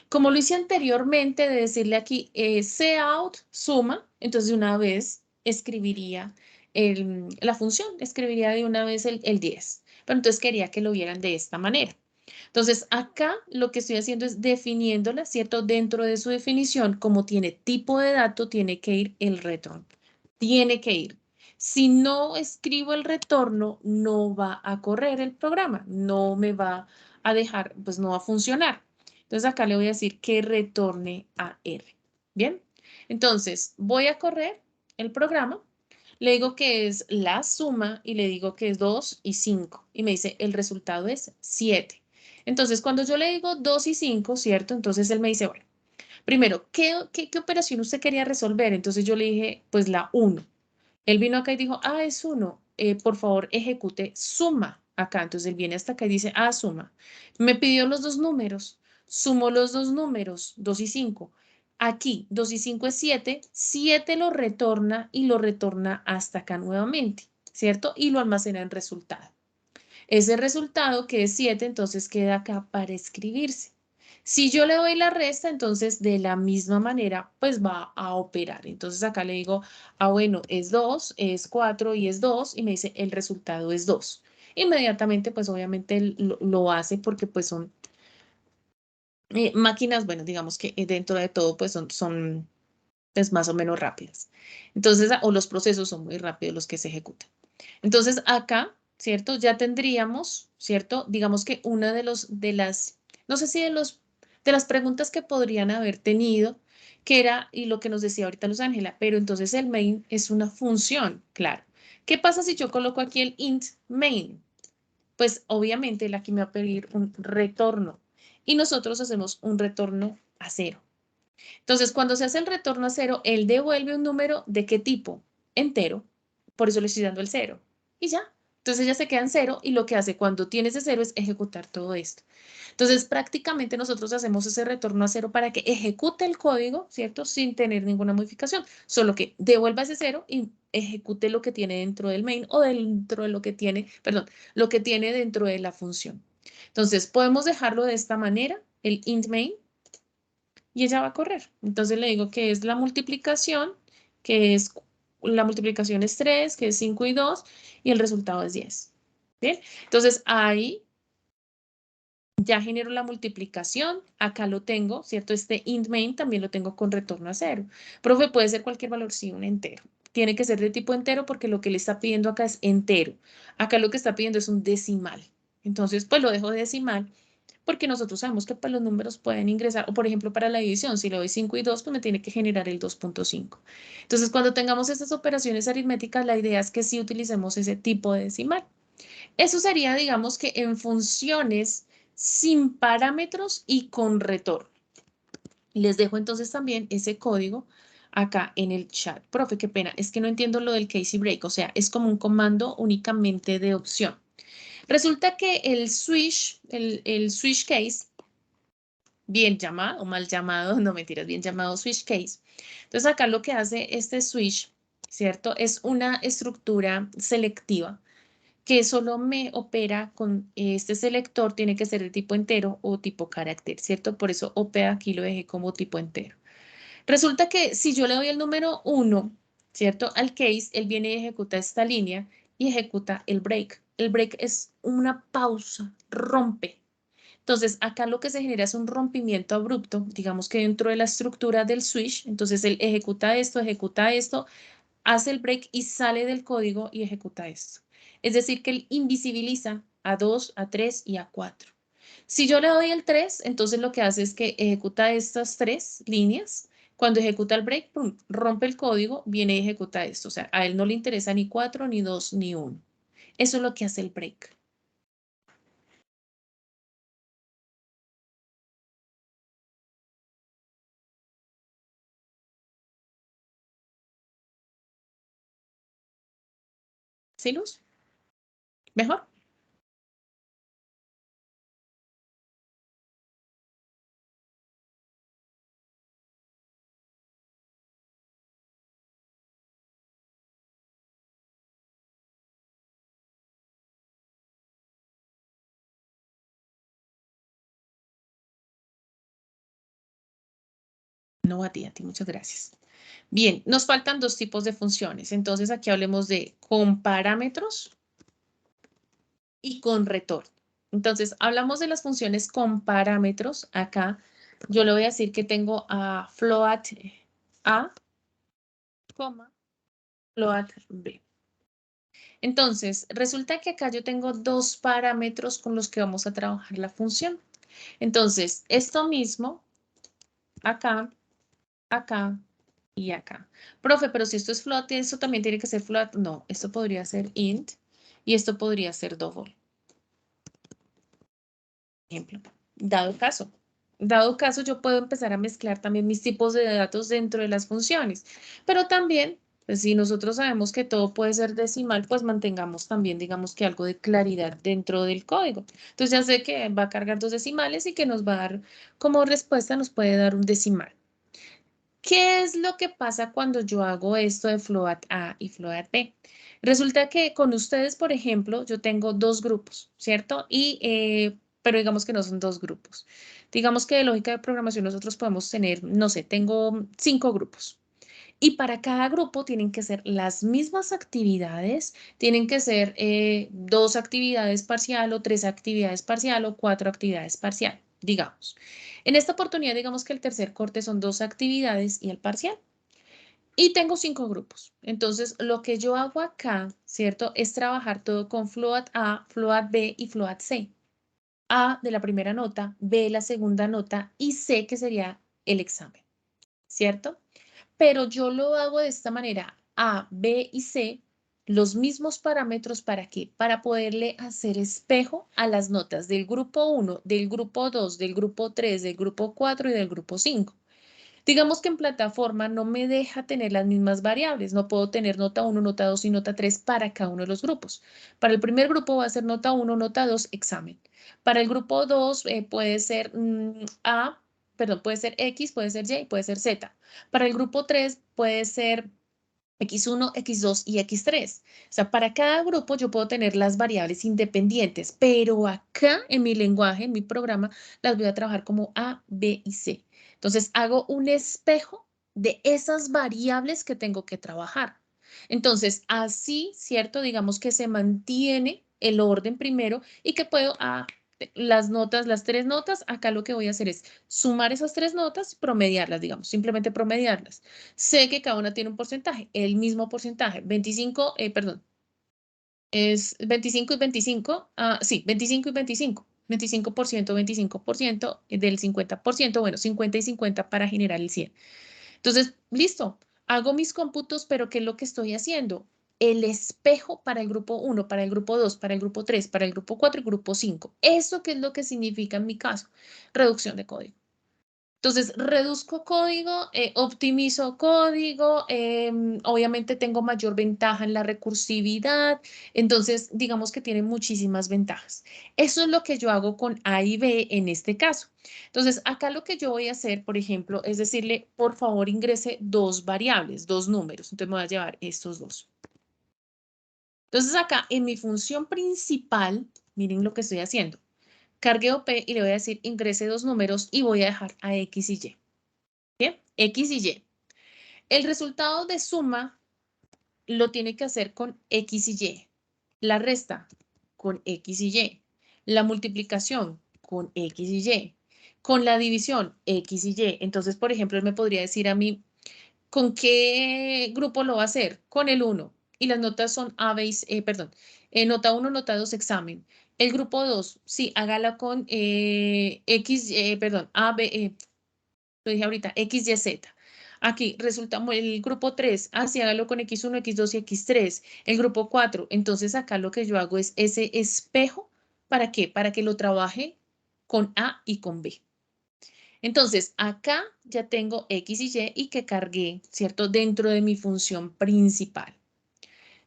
A: Como lo hice anteriormente de decirle aquí cout suma, entonces de una vez escribiría la función, escribiría de una vez el 10. Pero entonces quería que lo vieran de esta manera. Entonces, acá lo que estoy haciendo es definiéndola, ¿cierto? Dentro de su definición, como tiene tipo de dato, tiene que ir el retorno. Tiene que ir. Si no escribo el retorno, no va a correr el programa, no me va a dejar, pues no va a funcionar. Entonces, acá le voy a decir que retorne a R. ¿Bien? Entonces, voy a correr el programa. Le digo que es la suma y le digo que es 2 y 5. Y me dice, el resultado es 7. Entonces, cuando yo le digo 2 y 5, ¿cierto? Entonces él me dice, bueno, primero, ¿qué operación usted quería resolver? Entonces yo le dije, pues la 1. Él vino acá y dijo, es 1. Por favor, ejecute suma acá. Entonces él viene hasta acá y dice, suma. Me pidió los dos números. Sumo los dos números, 2 y 5. Aquí, 2 y 5 es 7. 7 lo retorna y lo retorna hasta acá nuevamente, ¿cierto? Y lo almacena en resultado. Ese resultado que es 7, entonces queda acá para escribirse. Si yo le doy la resta, entonces de la misma manera, pues va a operar. Entonces acá le digo, bueno, es 2, es 4 y es 2, y me dice el resultado es 2. Inmediatamente, pues obviamente lo hace porque pues son máquinas, bueno, digamos que dentro de todo, pues son pues, más o menos rápidas. Entonces, o los procesos son muy rápidos los que se ejecutan. Entonces, acá, ¿cierto? Ya tendríamos, ¿cierto? Digamos que una no sé si de las preguntas que podrían haber tenido, que era, y lo que nos decía ahorita Luz Ángela, pero entonces el main es una función, claro. ¿Qué pasa si yo coloco aquí el int main? Pues obviamente él aquí me va a pedir un retorno y nosotros hacemos un retorno a cero. Entonces, cuando se hace el retorno a cero, él devuelve un número de qué tipo? Entero. Por eso le estoy dando el cero. Y ya. Entonces ya se queda en cero y lo que hace cuando tiene ese cero es ejecutar todo esto. Entonces, prácticamente nosotros hacemos ese retorno a cero para que ejecute el código, ¿cierto? Sin tener ninguna modificación. Solo que devuelva ese cero y ejecute lo que tiene dentro del main o dentro de lo que tiene, perdón, lo que tiene dentro de la función. Entonces, podemos dejarlo de esta manera, el int main, y ella va a correr. Entonces le digo que es la multiplicación, que es, la multiplicación es 3, que es 5 y 2, y el resultado es 10. ¿Bien? Entonces ahí ya genero la multiplicación, acá lo tengo, ¿cierto? Este int main también lo tengo con retorno a 0. Profe, puede ser cualquier valor, sí, un entero. Tiene que ser de tipo entero porque lo que le está pidiendo acá es entero. Acá lo que está pidiendo es un decimal. Entonces, pues lo dejo decimal porque nosotros sabemos que pues, los números pueden ingresar, o por ejemplo para la división, si le doy 5 y 2, pues me tiene que generar el 2.5. Entonces, cuando tengamos estas operaciones aritméticas, la idea es que sí utilicemos ese tipo de decimal. Eso sería, digamos que en funciones sin parámetros y con retorno. Les dejo entonces también ese código acá en el chat. Profe, qué pena, es que no entiendo lo del case y break, o sea, es como un comando únicamente de opción. Resulta que el switch case, bien llamado o mal llamado, no mentiras, bien llamado switch case. Entonces acá lo que hace este switch, ¿cierto? Es una estructura selectiva que solo me opera con este selector, tiene que ser de tipo entero o tipo carácter, ¿cierto? Por eso OP aquí lo dejé como tipo entero. Resulta que si yo le doy el número 1, ¿cierto? Al case, él viene y ejecuta esta línea y ejecuta el break. El break es una pausa, rompe. Entonces, acá lo que se genera es un rompimiento abrupto, digamos que dentro de la estructura del switch. Entonces, él ejecuta esto, hace el break y sale del código y ejecuta esto. Es decir, que él invisibiliza a 2, a 3 y a 4. Si yo le doy el 3, entonces lo que hace es que ejecuta estas tres líneas. Cuando ejecuta el break, ¡pum!, rompe el código, viene y ejecuta esto. O sea, a él no le interesa ni 4, ni 2, ni 1. Eso es lo que hace el break. ¿Sí, Luz? ¿Mejor? No, a ti, muchas gracias. Bien, nos faltan dos tipos de funciones. Entonces, aquí hablemos de con parámetros y con retorno. Entonces, hablamos de las funciones con parámetros. Acá yo le voy a decir que tengo a float A, coma, float B. Entonces, resulta que acá yo tengo dos parámetros con los que vamos a trabajar la función. Entonces, esto mismo, acá, acá y acá. Profe, pero si esto es float, ¿eso también tiene que ser float? No, esto podría ser int y esto podría ser double. Ejemplo, dado caso. Dado caso, yo puedo empezar a mezclar también mis tipos de datos dentro de las funciones, pero también, pues, si nosotros sabemos que todo puede ser decimal, pues mantengamos también, digamos que algo de claridad dentro del código. Entonces ya sé que va a cargar dos decimales y que nos va a dar como respuesta, nos puede dar un decimal. ¿Qué es lo que pasa cuando yo hago esto de float A y float B? Resulta que con ustedes, por ejemplo, yo tengo dos grupos, ¿cierto? Pero digamos que no son dos grupos. Digamos que de lógica de programación nosotros podemos tener, no sé, tengo 5 grupos. Y para cada grupo tienen que ser las mismas actividades, tienen que ser 2 actividades parcial o 3 actividades parcial o 4 actividades parcial, digamos. En esta oportunidad, digamos que el tercer corte son 2 actividades y el parcial. Y tengo 5 grupos. Entonces, lo que yo hago acá, ¿cierto? Es trabajar todo con float A, float B y float C. A de la primera nota, B la segunda nota y C que sería el examen, ¿cierto? Pero yo lo hago de esta manera, A, B y C, los mismos parámetros para qué, para poderle hacer espejo a las notas del grupo 1, del grupo 2, del grupo 3, del grupo 4 y del grupo 5. Digamos que en plataforma no me deja tener las mismas variables, no puedo tener nota 1, nota 2 y nota 3 para cada uno de los grupos. Para el primer grupo va a ser nota 1, nota 2, examen. Para el grupo 2 puede ser puede ser X, puede ser Y, puede ser Z. Para el grupo 3 puede ser X1, X2 y X3. O sea, para cada grupo yo puedo tener las variables independientes, pero acá en mi lenguaje, en mi programa, las voy a trabajar como A, B y C. Entonces, hago un espejo de esas variables que tengo que trabajar. Entonces, así, ¿cierto? Digamos que se mantiene el orden primero y que puedo, las notas, las tres notas, acá lo que voy a hacer es sumar esas tres notas, promediarlas, digamos, simplemente promediarlas. Sé que cada una tiene un porcentaje, el mismo porcentaje, 25, perdón, es 25 y 25, sí, 25 y 25, 25% del 50%, bueno, 50 y 50 para generar el 100. Entonces, listo, hago mis cómputos, pero ¿qué es lo que estoy haciendo? El espejo para el grupo 1, para el grupo 2, para el grupo 3, para el grupo 4 y grupo 5. ¿Eso qué es lo que significa en mi caso? Reducción de código. Entonces, reduzco código, optimizo código, obviamente tengo mayor ventaja en la recursividad, entonces digamos que tiene muchísimas ventajas. Eso es lo que yo hago con A y B en este caso. Entonces, acá lo que yo voy a hacer, por ejemplo, es decirle, por favor, ingrese dos variables, dos números. Entonces, me voy a llevar estos dos. Entonces, acá en mi función principal, miren lo que estoy haciendo. Cargué OP y le voy a decir, ingrese dos números y voy a dejar a X y Y. ¿Bien? X y Y. El resultado de suma lo tiene que hacer con X y Y. La resta con X y Y. La multiplicación con X y Y. Con la división X y Y. Entonces, por ejemplo, él me podría decir a mí, ¿con qué grupo lo va a hacer? Con el 1. Y las notas son A, B, perdón, nota 1, nota 2, examen. El grupo 2, sí, hágala con X, perdón, A, B, lo dije ahorita, X, Y, Z. Aquí resulta el grupo 3, así hágalo con X1, X2 y X3. El grupo 4, entonces acá lo que yo hago es ese espejo, ¿para qué? Para que lo trabaje con A y con B. Entonces, acá ya tengo X y Y y que cargué, ¿cierto? Dentro de mi función principal.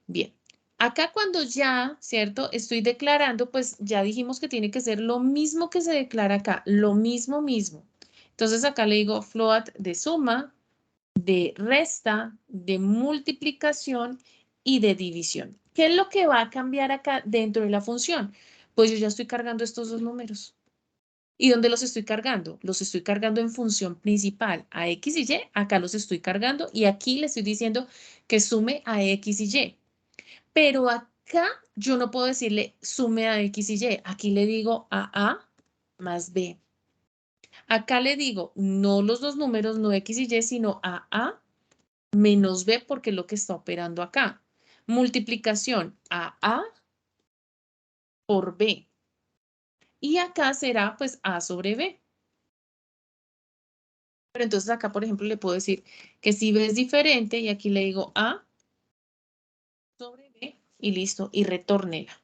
A: Bien. Acá cuando ya, ¿cierto? Estoy declarando, pues ya dijimos que tiene que ser lo mismo que se declara acá, lo mismo mismo. Entonces acá le digo float de suma, de resta, de multiplicación y de división. ¿Qué es lo que va a cambiar acá dentro de la función? Pues yo ya estoy cargando estos dos números. ¿Y dónde los estoy cargando? Los estoy cargando en función principal a X y Y, acá los estoy cargando y aquí le estoy diciendo que sume a X y Y. Pero acá yo no puedo decirle sume a X y Y, aquí le digo a A más B. Acá le digo no los dos números, no X y Y, sino a A menos B porque es lo que está operando acá. Multiplicación a por B. Y acá será pues A sobre B. Pero entonces acá, por ejemplo, le puedo decir que si B es diferente y aquí le digo A sobre B y listo, y retórnela.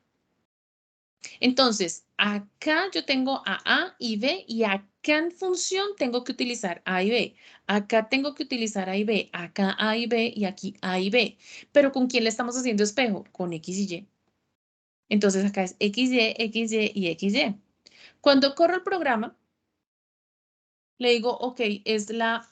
A: Entonces, acá yo tengo a A y B y acá en función tengo que utilizar A y B. Acá tengo que utilizar A y B, acá A y B y aquí A y B. Pero ¿con quién le estamos haciendo espejo? Con X y Y. Entonces acá es XY, XY y XY. Cuando corro el programa, le digo, ok, es la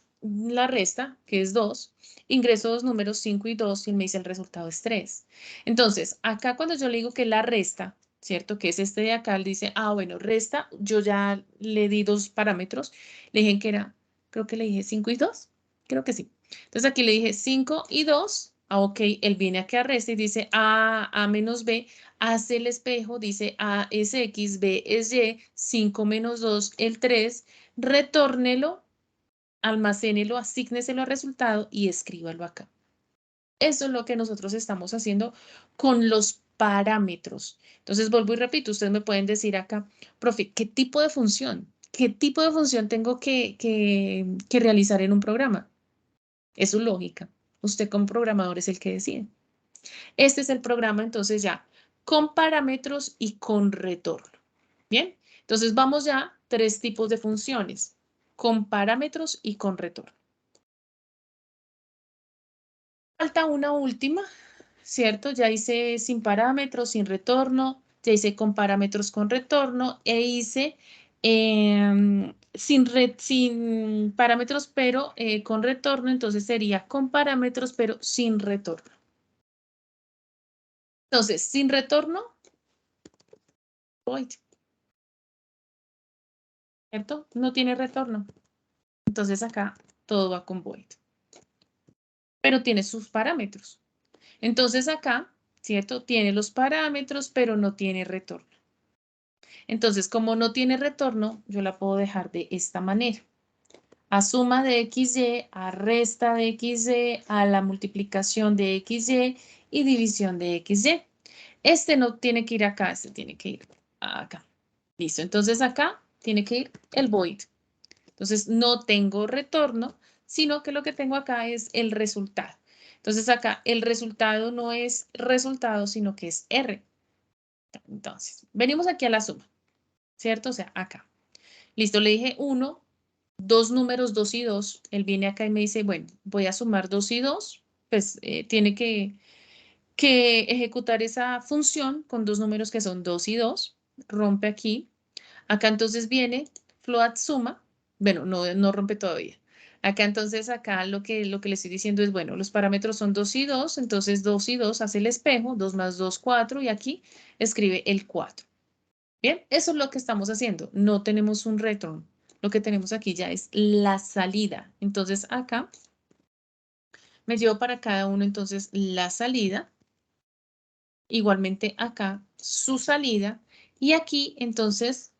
A: resta, que es 2. Ingreso dos números, 5 y 2, y él me dice el resultado es 3. Entonces, acá cuando yo le digo que la resta, ¿cierto? Que es este de acá, él dice, bueno, resta, yo ya le di dos parámetros. Le dije que era, creo que le dije 5 y 2. Creo que sí. Entonces aquí le dije 5 y 2. Ok, él viene aquí a resta y dice A menos B, hace el espejo, dice A es X, B es Y, 5 menos 2, el 3, retórnelo, almacénelo, asígneselo al resultado y escríbalo acá. Eso es lo que nosotros estamos haciendo con los parámetros. Entonces, vuelvo y repito, ustedes me pueden decir acá, profe, ¿qué tipo de función? ¿Qué tipo de función tengo que realizar en un programa? Es su lógica. Usted como programador es el que decide. Este es el programa, entonces ya, con parámetros y con retorno. Bien, entonces vamos ya, tres tipos de funciones, con parámetros y con retorno. Falta una última, ¿cierto? Ya hice sin parámetros, sin retorno, ya hice con parámetros con retorno e hice sin parámetros, pero con retorno, entonces sería con parámetros, pero sin retorno. Entonces, sin retorno, void, ¿cierto? No tiene retorno. Entonces acá todo va con void, pero tiene sus parámetros. Entonces acá, ¿cierto? Tiene los parámetros, pero no tiene retorno. Entonces, como no tiene retorno, yo la puedo dejar de esta manera. A suma de XY, a resta de XY, a la multiplicación de XY y división de XY. Este no tiene que ir acá, este tiene que ir acá. Listo, entonces acá tiene que ir el void. Entonces no tengo retorno, sino que lo que tengo acá es el resultado. Entonces acá el resultado no es resultado, sino que es R. Entonces, venimos aquí a la suma, ¿cierto? O sea, acá. Listo, le dije 1, dos números 2 y 2. Él viene acá y me dice, bueno, voy a sumar 2 y 2. Pues tiene que ejecutar esa función con dos números que son 2 y 2. Rompe aquí. Acá entonces viene float suma. Bueno, no rompe todavía. Acá entonces, acá lo que le estoy diciendo es, bueno, los parámetros son 2 y 2, entonces 2 y 2 hace el espejo, 2 más 2, 4, y aquí escribe el 4. Bien, eso es lo que estamos haciendo. No tenemos un retorno. Lo que tenemos aquí ya es la salida. Entonces acá me llevo para cada uno entonces la salida. Igualmente acá su salida. Y aquí entonces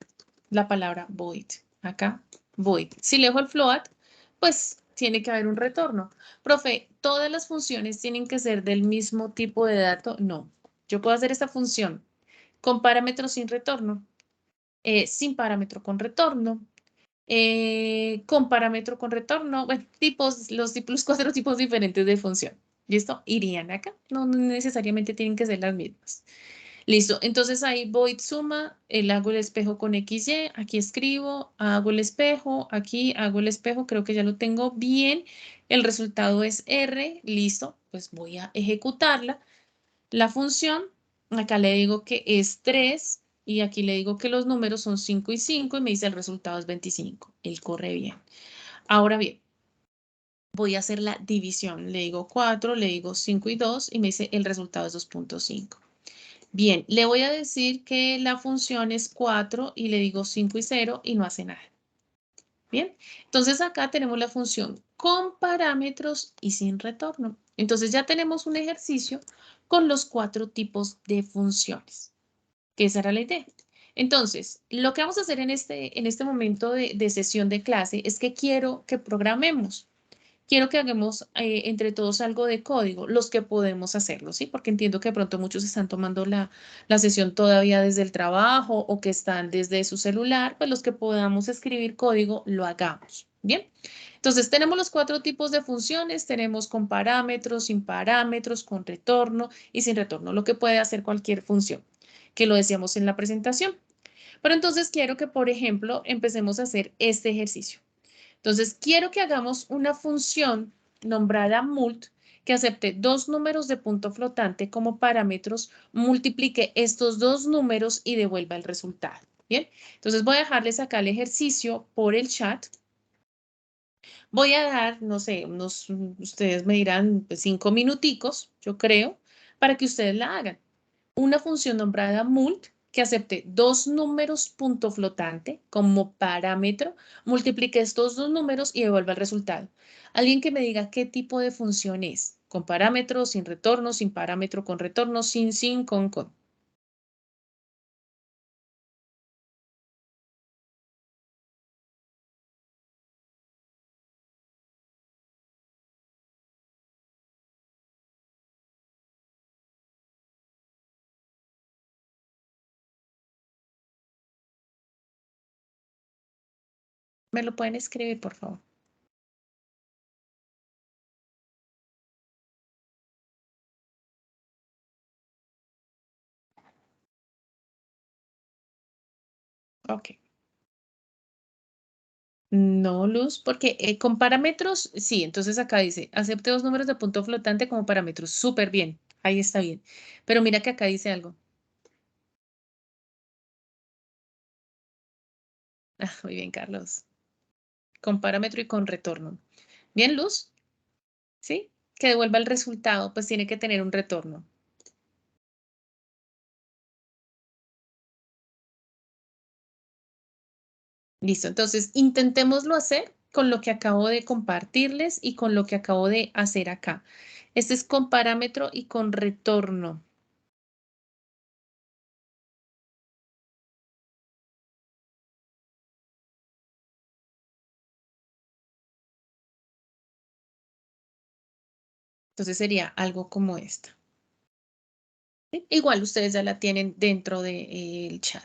A: la palabra void. Acá void. Si le dejo el float, pues tiene que haber un retorno. Profe, ¿todas las funciones tienen que ser del mismo tipo de dato? No. Yo puedo hacer esta función con parámetros sin retorno, sin parámetro con retorno, con parámetro con retorno, bueno, los cuatro tipos diferentes de función. ¿Listo? Irían acá. No necesariamente tienen que ser las mismas. Listo. Entonces ahí void suma, hago el espejo con XY, aquí escribo, hago el espejo, aquí hago el espejo, creo que ya lo tengo bien. El resultado es R, listo. Pues voy a ejecutarla. La función, acá le digo que es 3 y aquí le digo que los números son 5 y 5 y me dice el resultado es 25. Él corre bien. Ahora bien, voy a hacer la división. Le digo 4, le digo 5 y 2 y me dice el resultado es 2.5. Bien, le voy a decir que la función es 4 y le digo 5 y 0 y no hace nada. Bien, entonces acá tenemos la función con parámetros y sin retorno. Entonces ya tenemos un ejercicio con los cuatro tipos de funciones, que esa era la idea. Entonces, lo que vamos a hacer en este momento de sesión de clase es que quiero que programemos. Quiero que hagamos entre todos algo de código, los que podemos hacerlo, ¿sí? Porque entiendo que de pronto muchos están tomando la sesión todavía desde el trabajo o que están desde su celular, pues los que podamos escribir código, lo hagamos, ¿bien? Entonces, tenemos los cuatro tipos de funciones, tenemos con parámetros, sin parámetros, con retorno y sin retorno, lo que puede hacer cualquier función, que lo decíamos en la presentación. Pero entonces quiero que, por ejemplo, empecemos a hacer este ejercicio. Entonces, quiero que hagamos una función nombrada mult que acepte dos números de punto flotante como parámetros, multiplique estos dos números y devuelva el resultado. Bien, entonces voy a dejarles acá el ejercicio por el chat. Voy a dar, no sé, ustedes me dirán pues, 5 minuticos, yo creo, para que ustedes la hagan. Una función nombrada mult que acepte dos números punto flotante como parámetro, multiplique estos dos números y devuelva el resultado. Alguien que me diga qué tipo de función es, con parámetro, sin retorno, sin parámetro, con retorno, sin, con. ¿Me lo pueden escribir, por favor? Ok. No, Luz, porque con parámetros, sí, entonces acá dice, acepte dos números de punto flotante como parámetros. Súper bien, ahí está bien. Pero mira que acá dice algo. Ah, muy bien, Carlos. con parámetro y con retorno. Bien, Luz, ¿sí? Que devuelva el resultado, pues tiene que tener un retorno. Listo, entonces intentémoslo hacer con lo que acabo de compartirles y con lo que acabo de hacer acá. Este es con parámetro y con retorno. Entonces sería algo como esta. ¿Sí? Igual ustedes ya la tienen dentro del chat.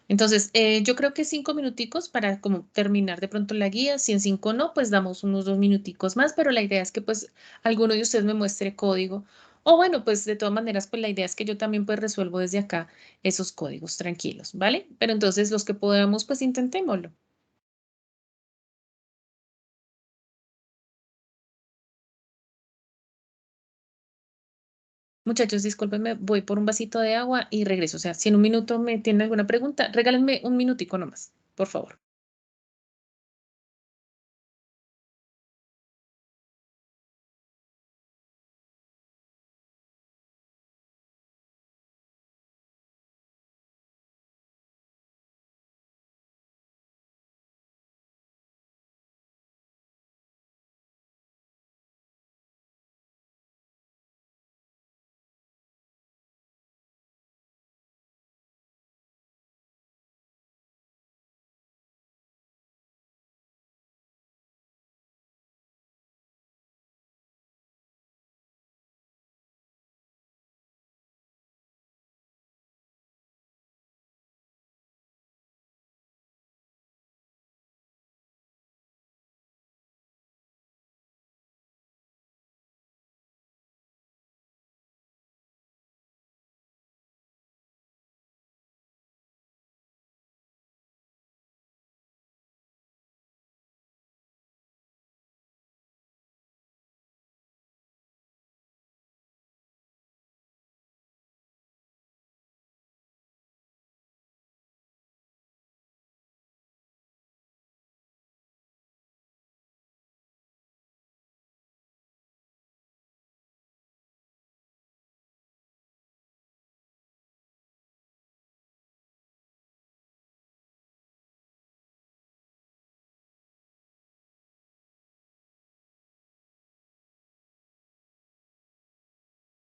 A: Entonces, yo creo que 5 minuticos para como terminar de pronto la guía. Si en 5 no, pues damos unos 2 minuticos más, pero la idea es que pues alguno de ustedes me muestre código. O bueno, pues de todas maneras, pues la idea es que yo también pues resuelvo desde acá esos códigos tranquilos, ¿vale? Pero entonces los que podamos, pues intentémoslo. Muchachos, discúlpenme, voy por un vasito de agua y regreso. O sea, si en un minuto me tienen alguna pregunta, regálenme un minutico nomás, por favor.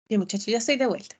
A: Bien, muchachos, ya estoy de vuelta.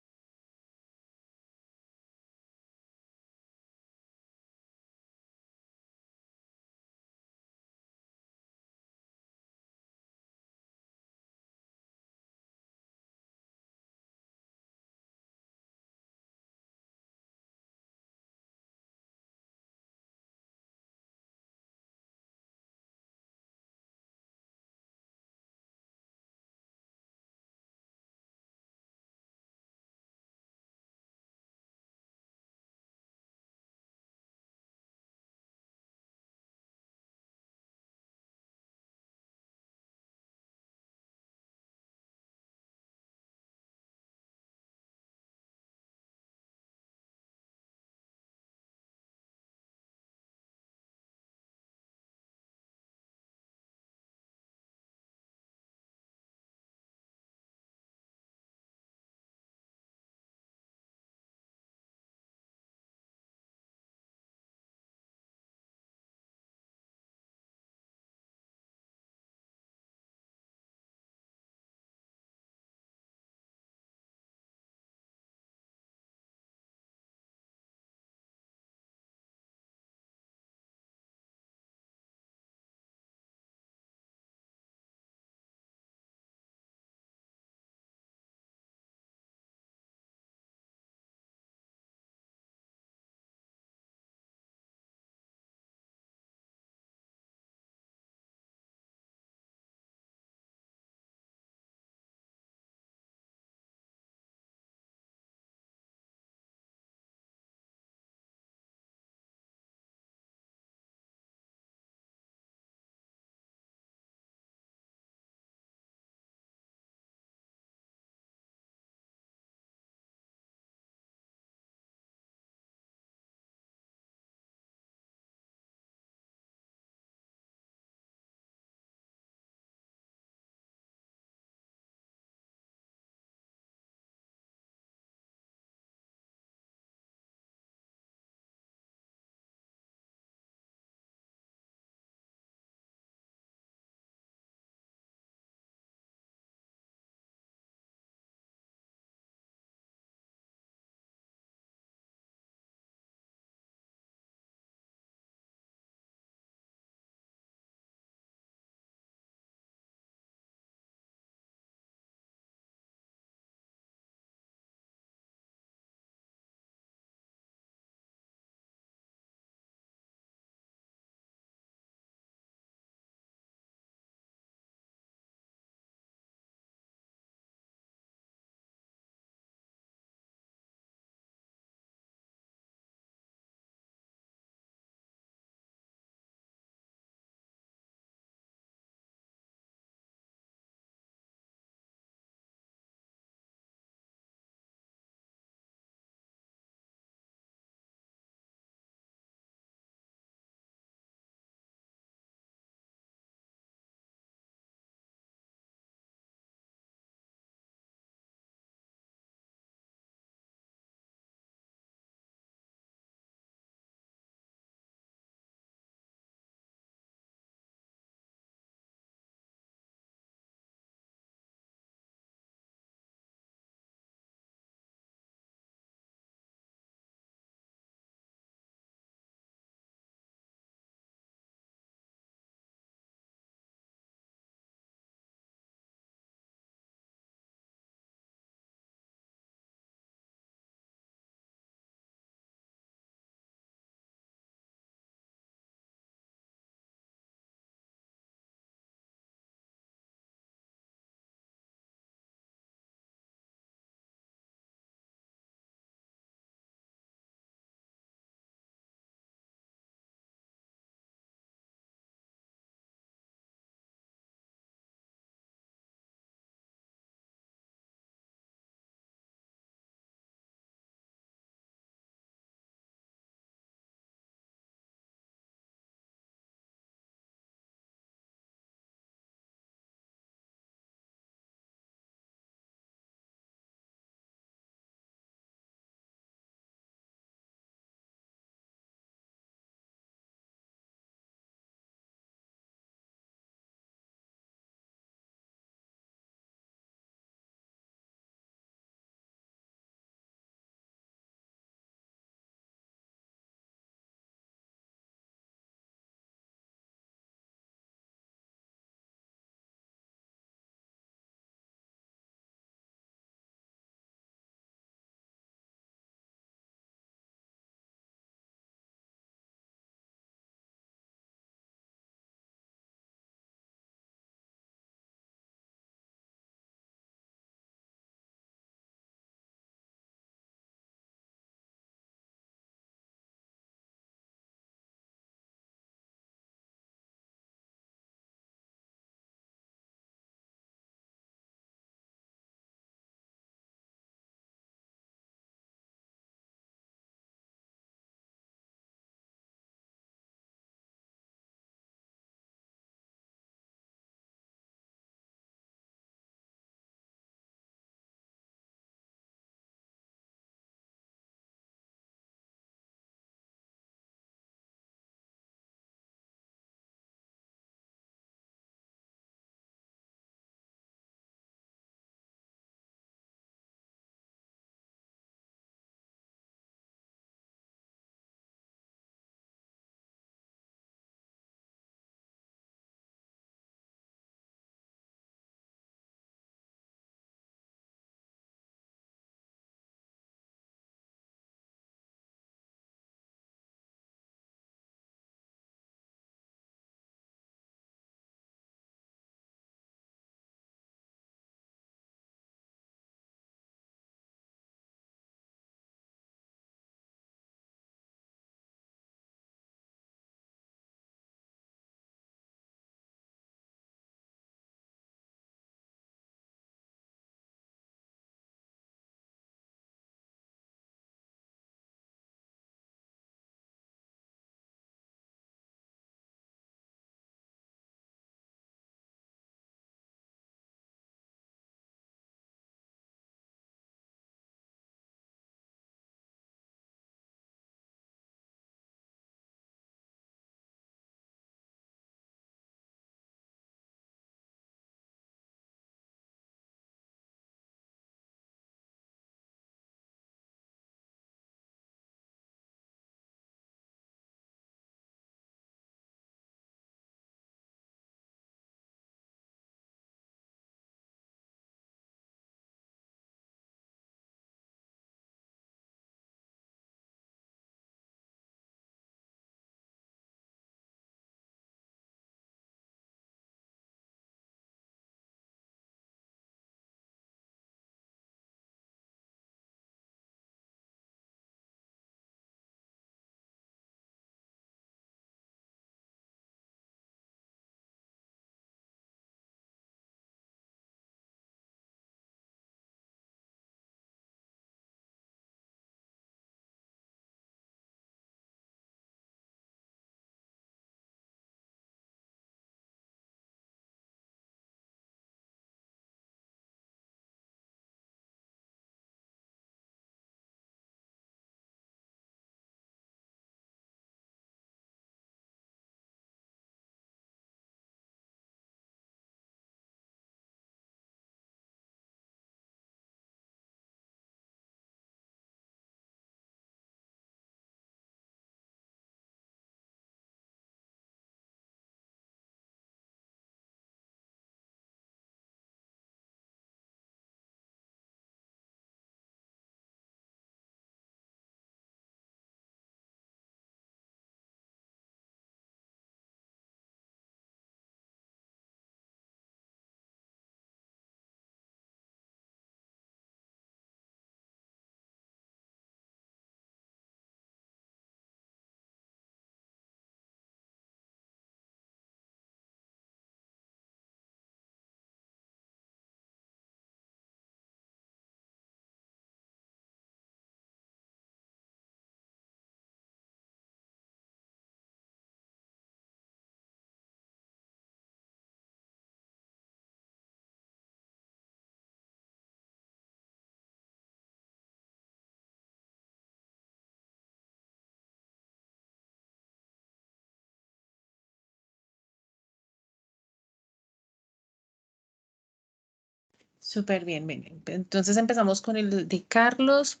A: Súper bien, bien. Entonces empezamos con el de Carlos.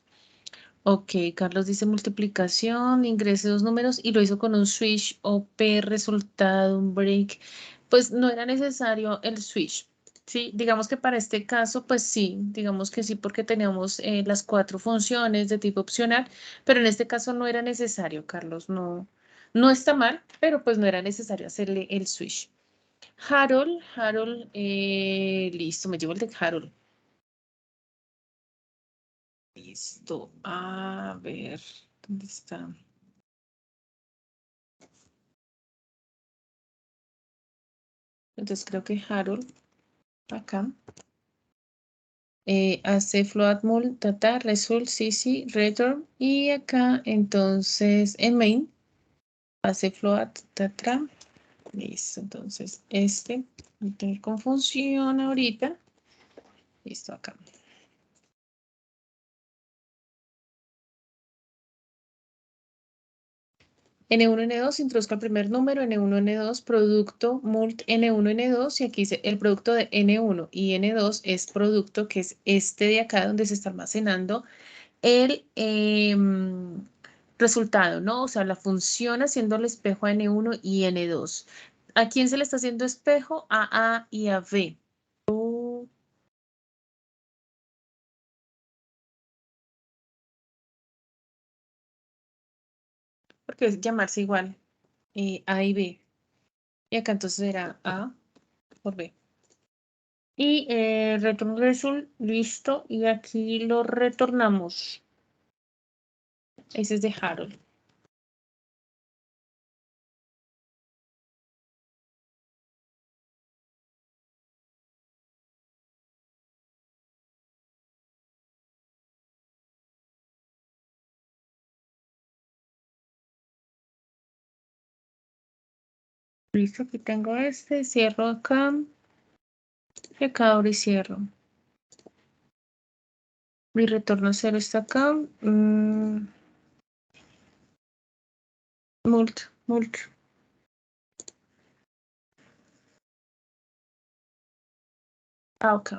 A: Ok, Carlos dice multiplicación, ingrese dos números y lo hizo con un switch OP, resultado, un break. Pues no era necesario el switch. Sí, digamos que para este caso, pues sí, digamos que sí, porque teníamos las cuatro funciones de tipo opcional, pero en este caso no era necesario, Carlos, no, no está mal, pero pues no era necesario hacerle el switch. Harold, listo, me llevo el de Harold. Listo, a ver, ¿dónde está? Entonces creo que Harold, acá, hace float mul, data, result, cc, return, y acá entonces en main hace float, data, listo, entonces este, no tener confusión ahorita, listo acá. N1, N2, introduzca el primer número, N1, N2, producto, mult, N1, N2, y aquí dice el producto de N1 y N2 es producto, que es este de acá donde se está almacenando el resultado, ¿no? O sea, la función haciendo el espejo a N1 y N2. ¿A quién se le está haciendo espejo? A y a B. Oh, porque es llamarse igual, A y B. Y acá entonces será A por B. Y return result, listo. Y aquí lo retornamos. Ese es de Harold. Listo, aquí tengo este. Cierro acá. Y acá abro y cierro. Mi retorno cero está acá. Mult. Ah, ok.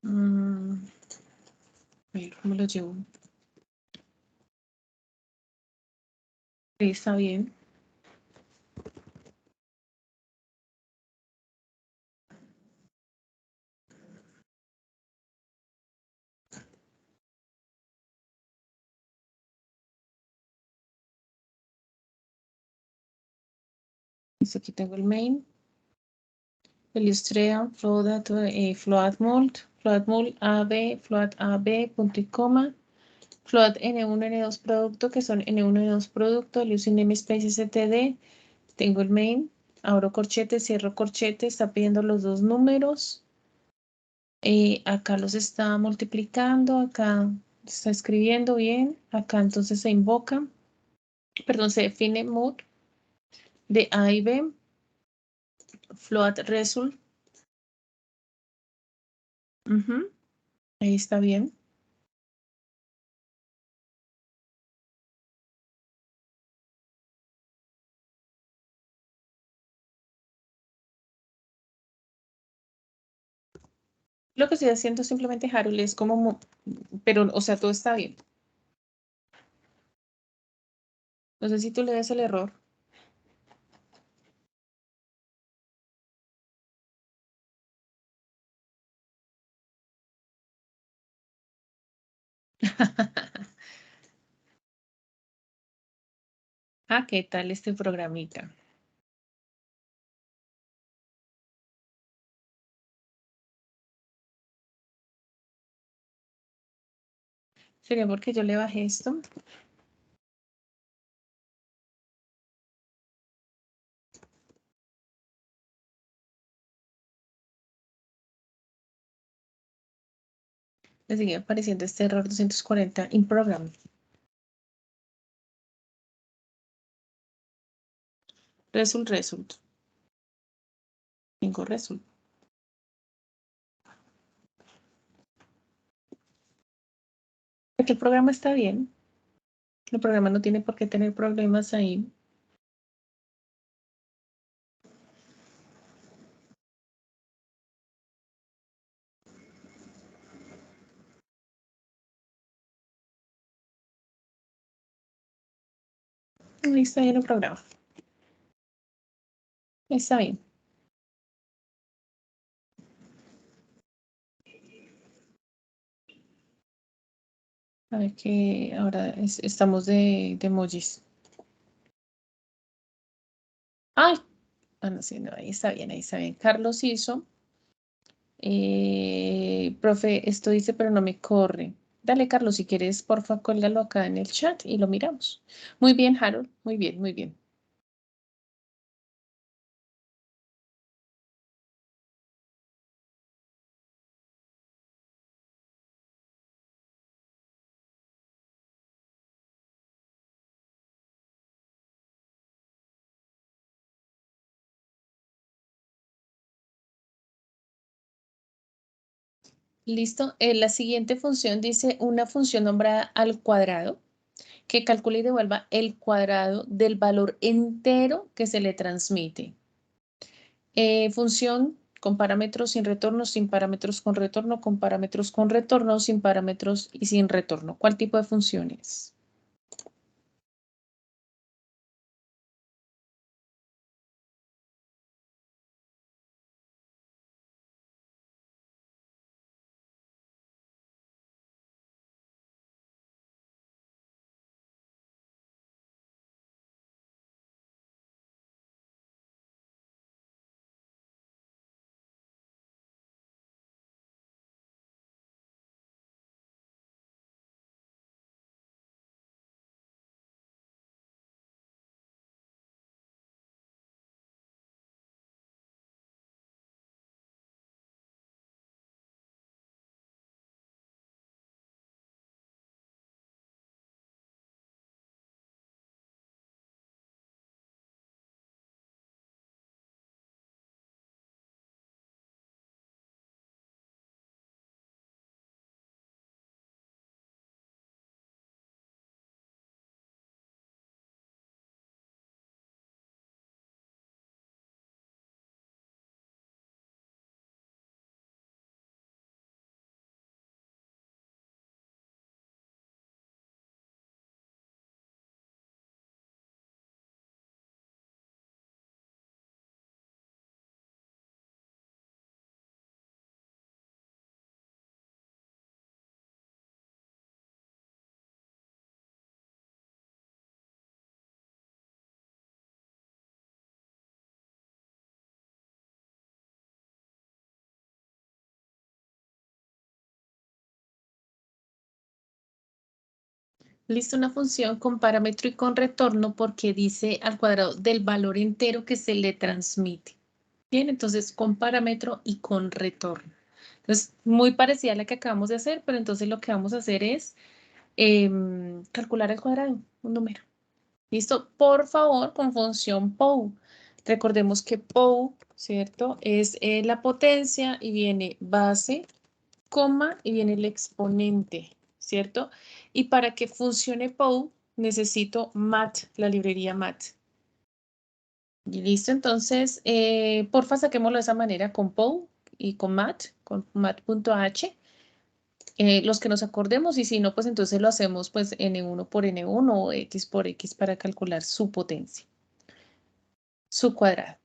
A: Mm, a ver, ¿cómo lo llevo? Sí, está bien. Listo, aquí tengo el main. El Illustrator, float mult, AB, float AB, punto y coma. Float N1, N2 producto, que son N1, N2 producto. El using namespace std. Tengo el main. Abro corchete, cierro corchete. Está pidiendo los dos números. Acá los está multiplicando. Acá está escribiendo bien. Acá entonces se invoca. Perdón, se define mood de A y B. Float result. Ujú, ahí está bien. Lo que estoy haciendo simplemente, Harold, es como, pero, o sea, todo está bien. No sé si tú le das el error. Ah, ¿qué tal este programita? ¿Sería porque yo le bajé esto? Me sigue apareciendo este error 240 in program. Result. Cinco result. Porque el programa está bien. El programa no tiene por qué tener problemas ahí. Ahí está bien el programa. Está bien. A ver que ahora estamos de emojis. Ay, ah, no, sí, no, ahí está bien, ahí está bien. Carlos hizo. Profe, esto dice, pero no me corre. Dale, Carlos, si quieres, porfa, cuélgalo acá en el chat y lo miramos. Muy bien, Harold. Muy bien, muy bien. Listo. La siguiente función dice una función nombrada al cuadrado que calcule y devuelva el cuadrado del valor entero que se le transmite. Función con parámetros sin retorno, sin parámetros con parámetros con retorno, sin parámetros y sin retorno. ¿Cuál tipo de funciones? Listo, una función con parámetro y con retorno porque dice al cuadrado del valor entero que se le transmite. Bien, entonces con parámetro y con retorno. Entonces, muy parecida a la que acabamos de hacer, pero entonces lo que vamos a hacer es calcular el cuadrado, un número. ¿Listo? Por favor, con función POW. Recordemos que POW, ¿cierto? Es la potencia y viene base, coma y viene el exponente, ¿cierto? Y para que funcione POW, necesito MAT, la librería MAT. Y listo, entonces, porfa, saquémoslo de esa manera con POW y con mat.h, los que nos acordemos, y si no, pues entonces lo hacemos pues n1 por n1 o x por x para calcular su potencia, su cuadrado.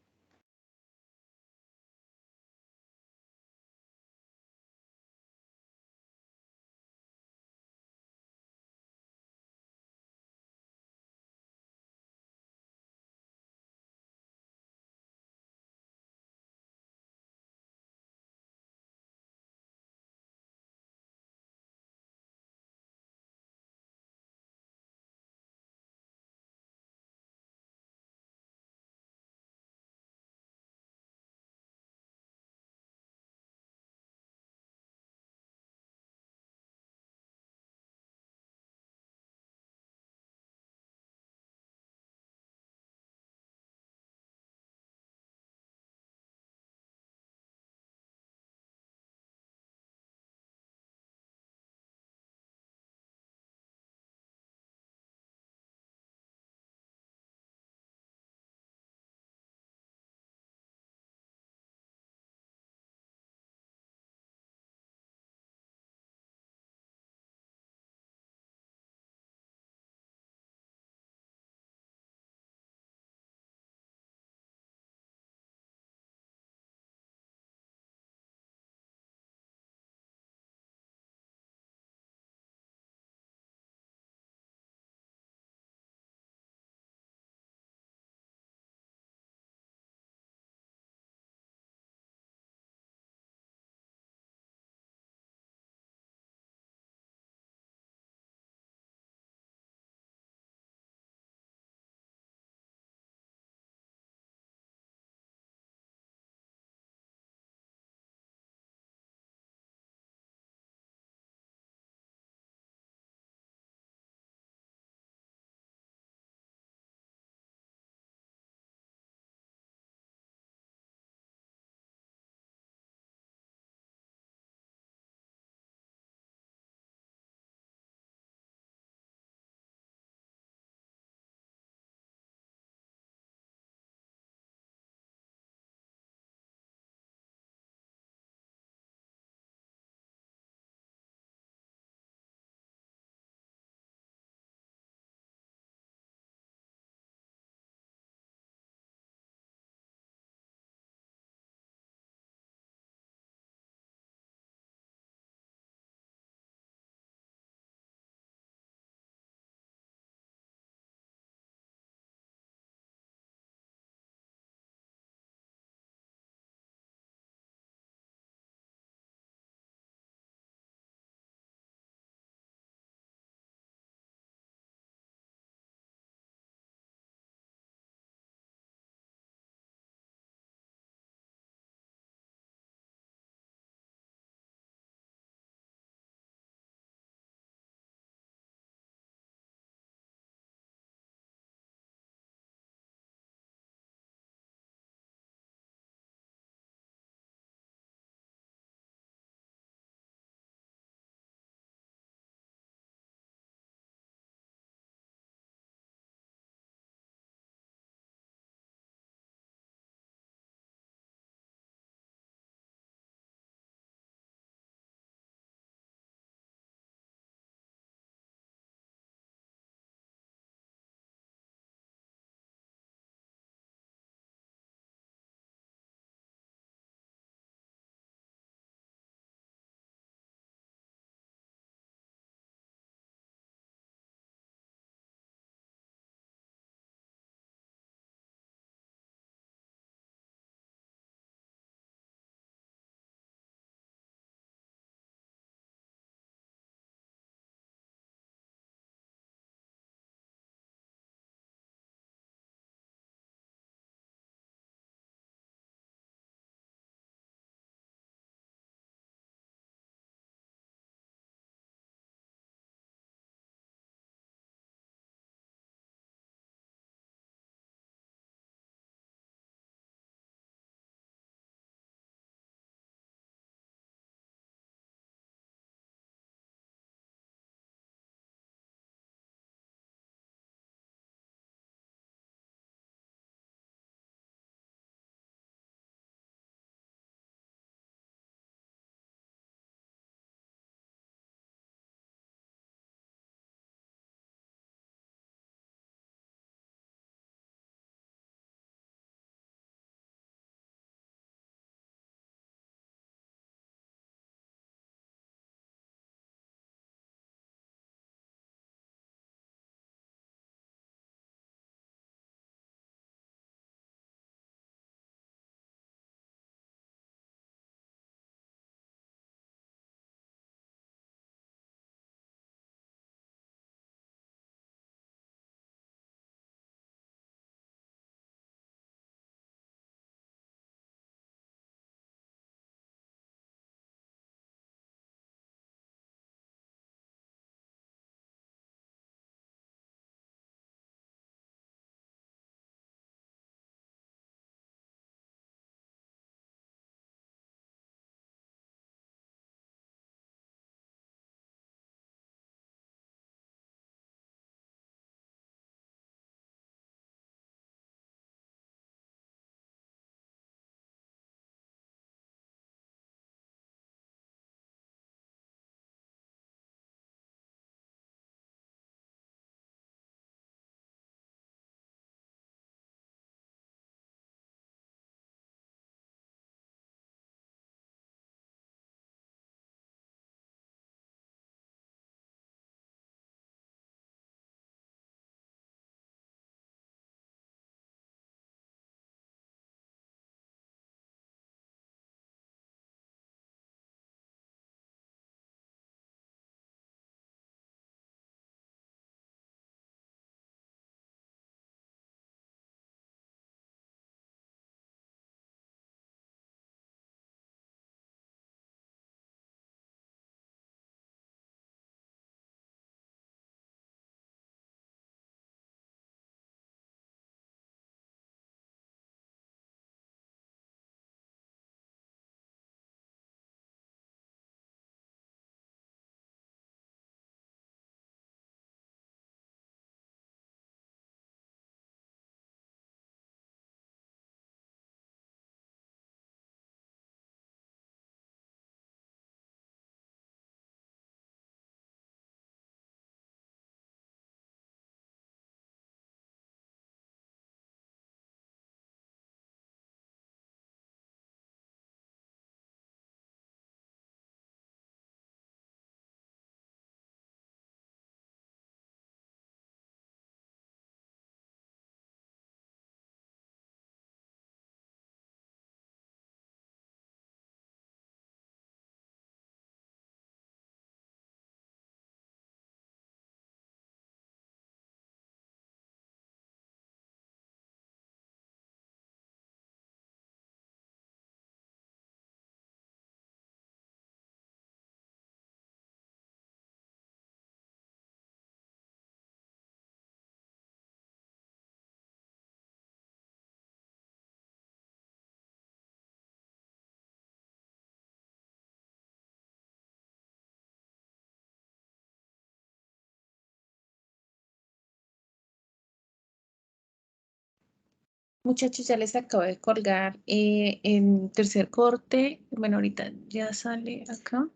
A: Muchachos, ya les acabo de colgar en tercer corte. Bueno, ahorita ya sale acá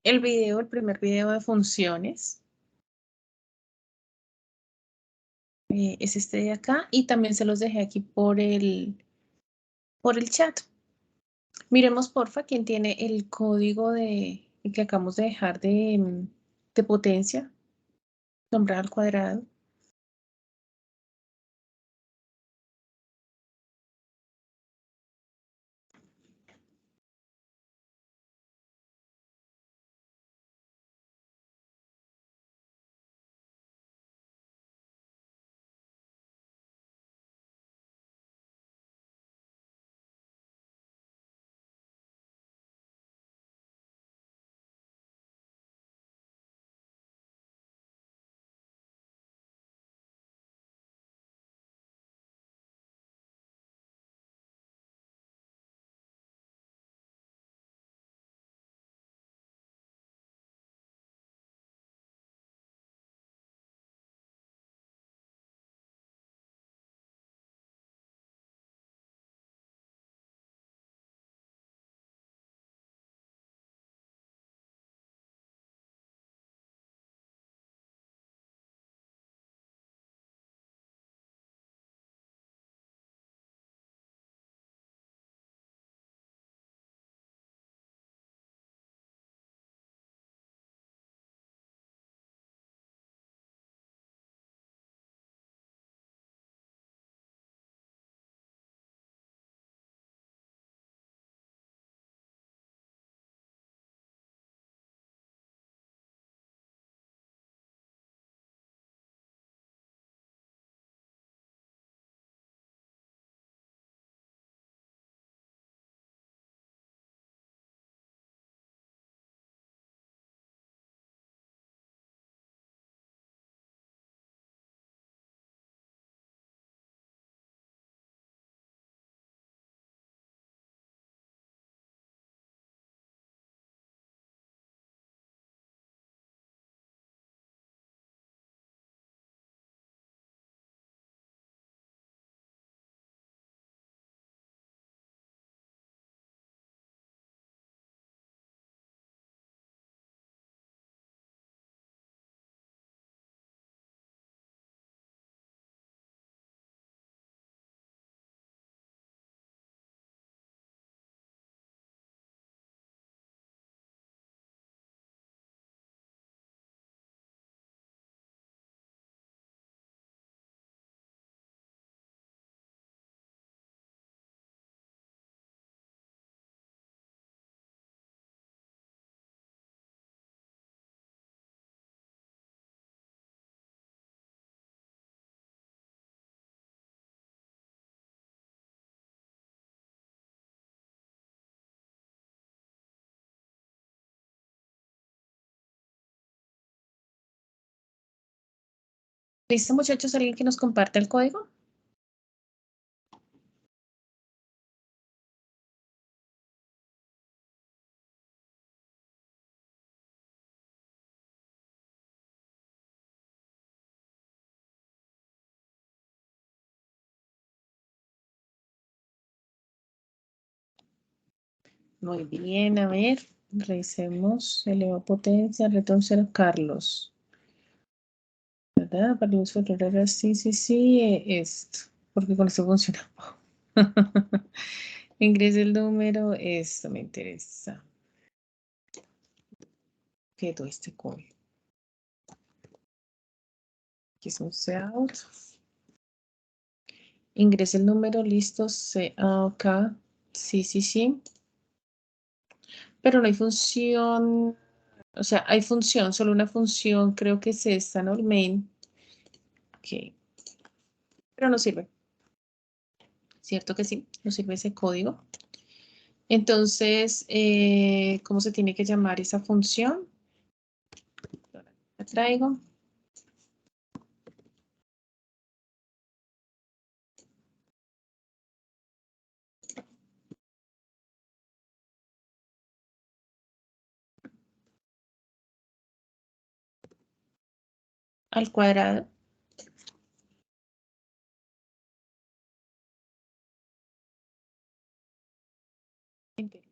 A: el video, el primer video de funciones. Es este de acá y también se los dejé aquí por el chat. Miremos, porfa, quién tiene el código que acabamos de dejar de potencia, nombrar al cuadrado. ¿Listo, muchachos? ¿Alguien que nos comparte el código? Muy bien, a ver, revisemos, eleva potencia, retorno cero, Carlos. ¿Verdad? Para los fotógrafos, sí, sí, sí, esto, porque con esto funciona. Ingrese el número, esto me interesa. Quedó este código. Aquí es un out. Ingrese el número, listo, acá, sí, sí, sí. Pero no hay función, o sea, hay función, solo una función, creo que es esta, ¿no? El main. Ok, pero no sirve. ¿Cierto que sí? No sirve ese código. Entonces, ¿cómo se tiene que llamar esa función? La traigo. Al cuadrado. Enter.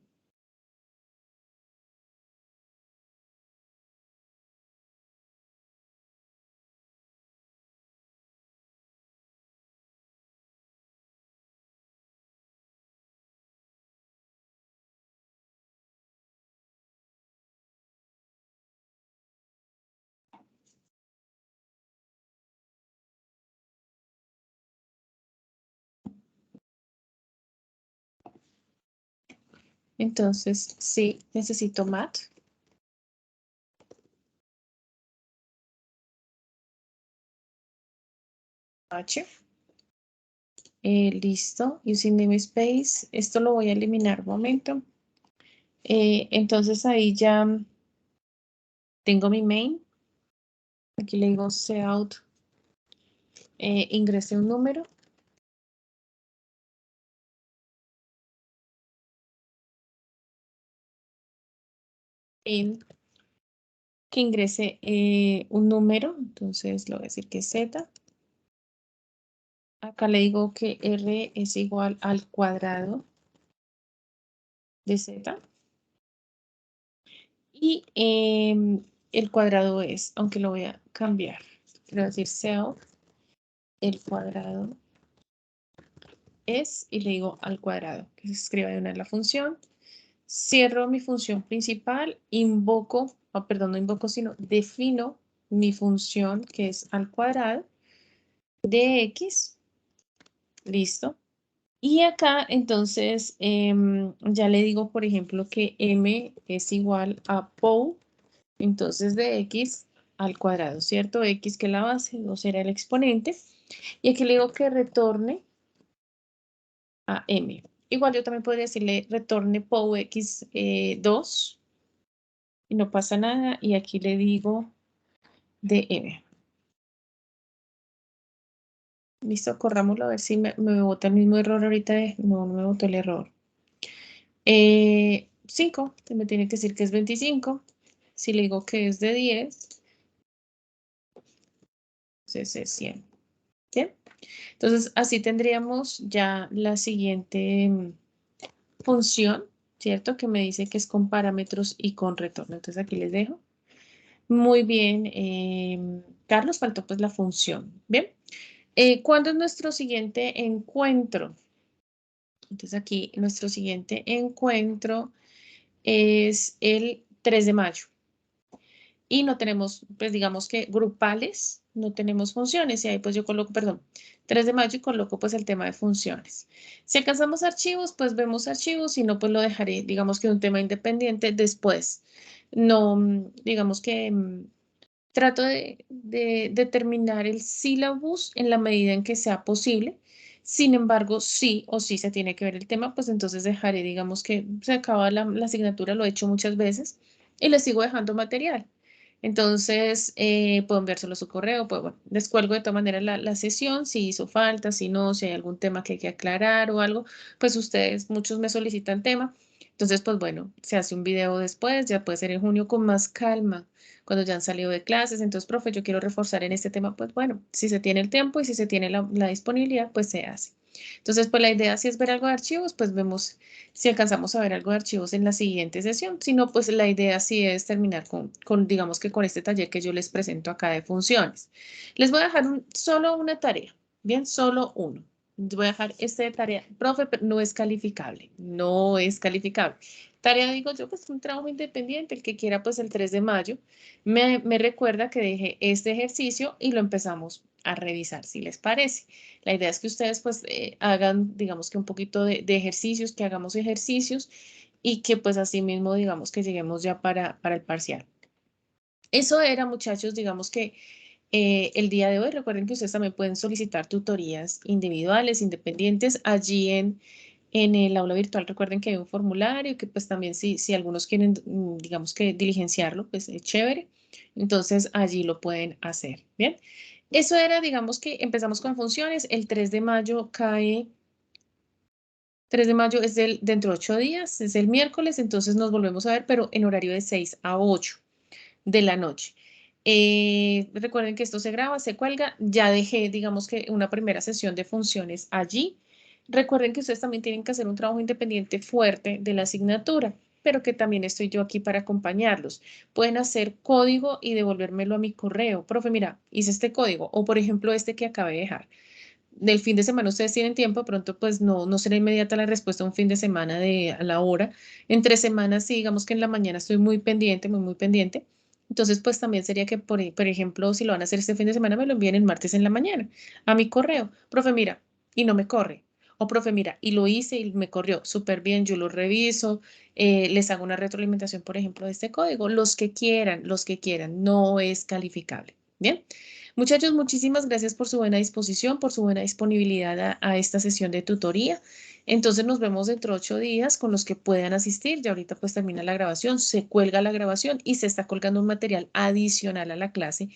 A: Entonces, sí, necesito mat. H. Listo. Using namespace. Esto lo voy a eliminar un momento. Entonces ahí ya tengo mi main. Aquí le digo cout. Ingresé un número. En que ingrese un número. Entonces le voy a decir que Z. Acá le digo que R es igual al cuadrado de Z. Y el cuadrado es, aunque lo voy a cambiar, quiero decir self, el cuadrado es, y le digo al cuadrado, que se escriba de una la función. Cierro mi función principal, invoco, perdón, no invoco, sino defino mi función, que es al cuadrado de X. Listo. Y acá, entonces, ya le digo, por ejemplo, que M es igual a POW. Entonces de x al cuadrado, ¿cierto? X que es la base, 2 será el exponente. Y aquí le digo que retorne a m. Igual yo también podría decirle retorne POW x 2 y no pasa nada. Y aquí le digo de m. Listo, corrámoslo a ver si me bota el mismo error ahorita. No, no me botó el error. 5, me tiene que decir que es 25. Si le digo que es de 10, entonces es 100. ¿Bien? Entonces, así tendríamos ya la siguiente función, ¿cierto? Que me dice que es con parámetros y con retorno. Entonces, aquí les dejo. Muy bien, Carlos, faltó pues la función. Bien, ¿cuándo es nuestro siguiente encuentro? Entonces, aquí nuestro siguiente encuentro es el 3 de mayo. Y no tenemos, pues digamos que grupales, no tenemos funciones. Y ahí pues yo coloco, perdón, 3 de mayo y coloco pues el tema de funciones. Si alcanzamos archivos, pues vemos archivos, si no, pues lo dejaré, digamos que un tema independiente después. No, digamos que trato de determinar el sílabus en la medida en que sea posible. Sin embargo, sí o sí se tiene que ver el tema, pues entonces dejaré, digamos que se acaba la asignatura, lo he hecho muchas veces, y les sigo dejando material. Entonces, puedo enviárselo a su correo, pues bueno, les cuelgo de todas maneras la sesión, si hizo falta, si no, si hay algún tema que hay que aclarar o algo, pues ustedes, muchos me solicitan tema. Entonces, pues bueno, se hace un video después, ya puede ser en junio con más calma cuando ya han salido de clases. Entonces, profe, yo quiero reforzar en este tema, pues bueno, si se tiene el tiempo y si se tiene la disponibilidad, pues se hace. Entonces, pues la idea si es ver algo de archivos, pues vemos si alcanzamos a ver algo de archivos en la siguiente sesión. Si no, pues la idea sí es terminar digamos que con este taller que yo les presento acá de funciones. Les voy a dejar solo una tarea, bien, solo uno. Les voy a dejar esta de tarea, profe, pero no es calificable, no es calificable. Tarea, digo yo, pues un trabajo independiente, el que quiera, pues el 3 de mayo, me recuerda que dejé este ejercicio y lo empezamos a revisar, si les parece. La idea es que ustedes pues hagan, digamos que un poquito de ejercicios, que hagamos ejercicios y que pues así mismo, digamos que lleguemos ya para el parcial. Eso era, muchachos, digamos que el día de hoy. Recuerden que ustedes también pueden solicitar tutorías individuales, independientes, allí en el aula virtual. Recuerden que hay un formulario que pues también si algunos quieren, digamos que diligenciarlo, pues es chévere. Entonces allí lo pueden hacer, ¿bien? Eso era, digamos que empezamos con funciones. El 3 de mayo cae, 3 de mayo es dentro de 8 días, es el miércoles, entonces nos volvemos a ver, pero en horario de 6 a 8 de la noche. Recuerden que esto se graba, se cuelga. Ya dejé, digamos que una primera sesión de funciones allí. Recuerden que ustedes también tienen que hacer un trabajo independiente fuerte de la asignatura, pero que también estoy yo aquí para acompañarlos. Pueden hacer código y devolvérmelo a mi correo. Profe, mira, hice este código, o por ejemplo este que acabé de dejar. Del fin de semana ustedes tienen tiempo, pronto pues no será inmediata la respuesta un fin de semana a la hora. Entre semanas, sí, digamos que en la mañana estoy muy pendiente, muy pendiente. Entonces, pues también sería que, por ejemplo, si lo van a hacer este fin de semana, me lo envíen el martes en la mañana a mi correo. Profe, mira, y no me corre. O profe, mira, y lo hice y me corrió súper bien, yo lo reviso, les hago una retroalimentación, por ejemplo, de este código. Los que quieran, no es calificable. Bien. Muchachos, muchísimas gracias por su buena disposición, por su buena disponibilidad a esta sesión de tutoría. Entonces nos vemos dentro de 8 días con los que puedan asistir. Ya ahorita pues termina la grabación, se cuelga la grabación y se está colgando un material adicional a la clase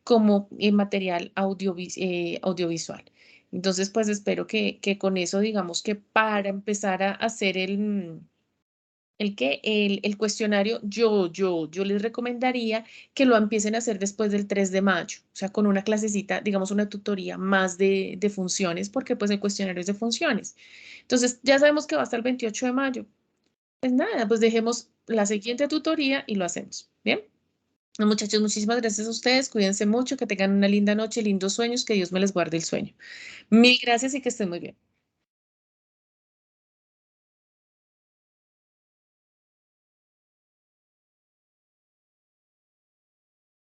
A: como material audiovisual. Entonces pues espero que con eso digamos que para empezar a hacer el cuestionario, yo les recomendaría que lo empiecen a hacer después del 3 de mayo, o sea, con una clasecita, digamos, una tutoría más de funciones, porque pues el cuestionario es de funciones. Entonces, ya sabemos que va hasta el 28 de mayo. Pues nada, pues dejemos la siguiente tutoría y lo hacemos. Bien. Muchachos, muchísimas gracias a ustedes. Cuídense mucho, que tengan una linda noche, lindos sueños, que Dios me les guarde el sueño. Mil gracias y que estén muy bien.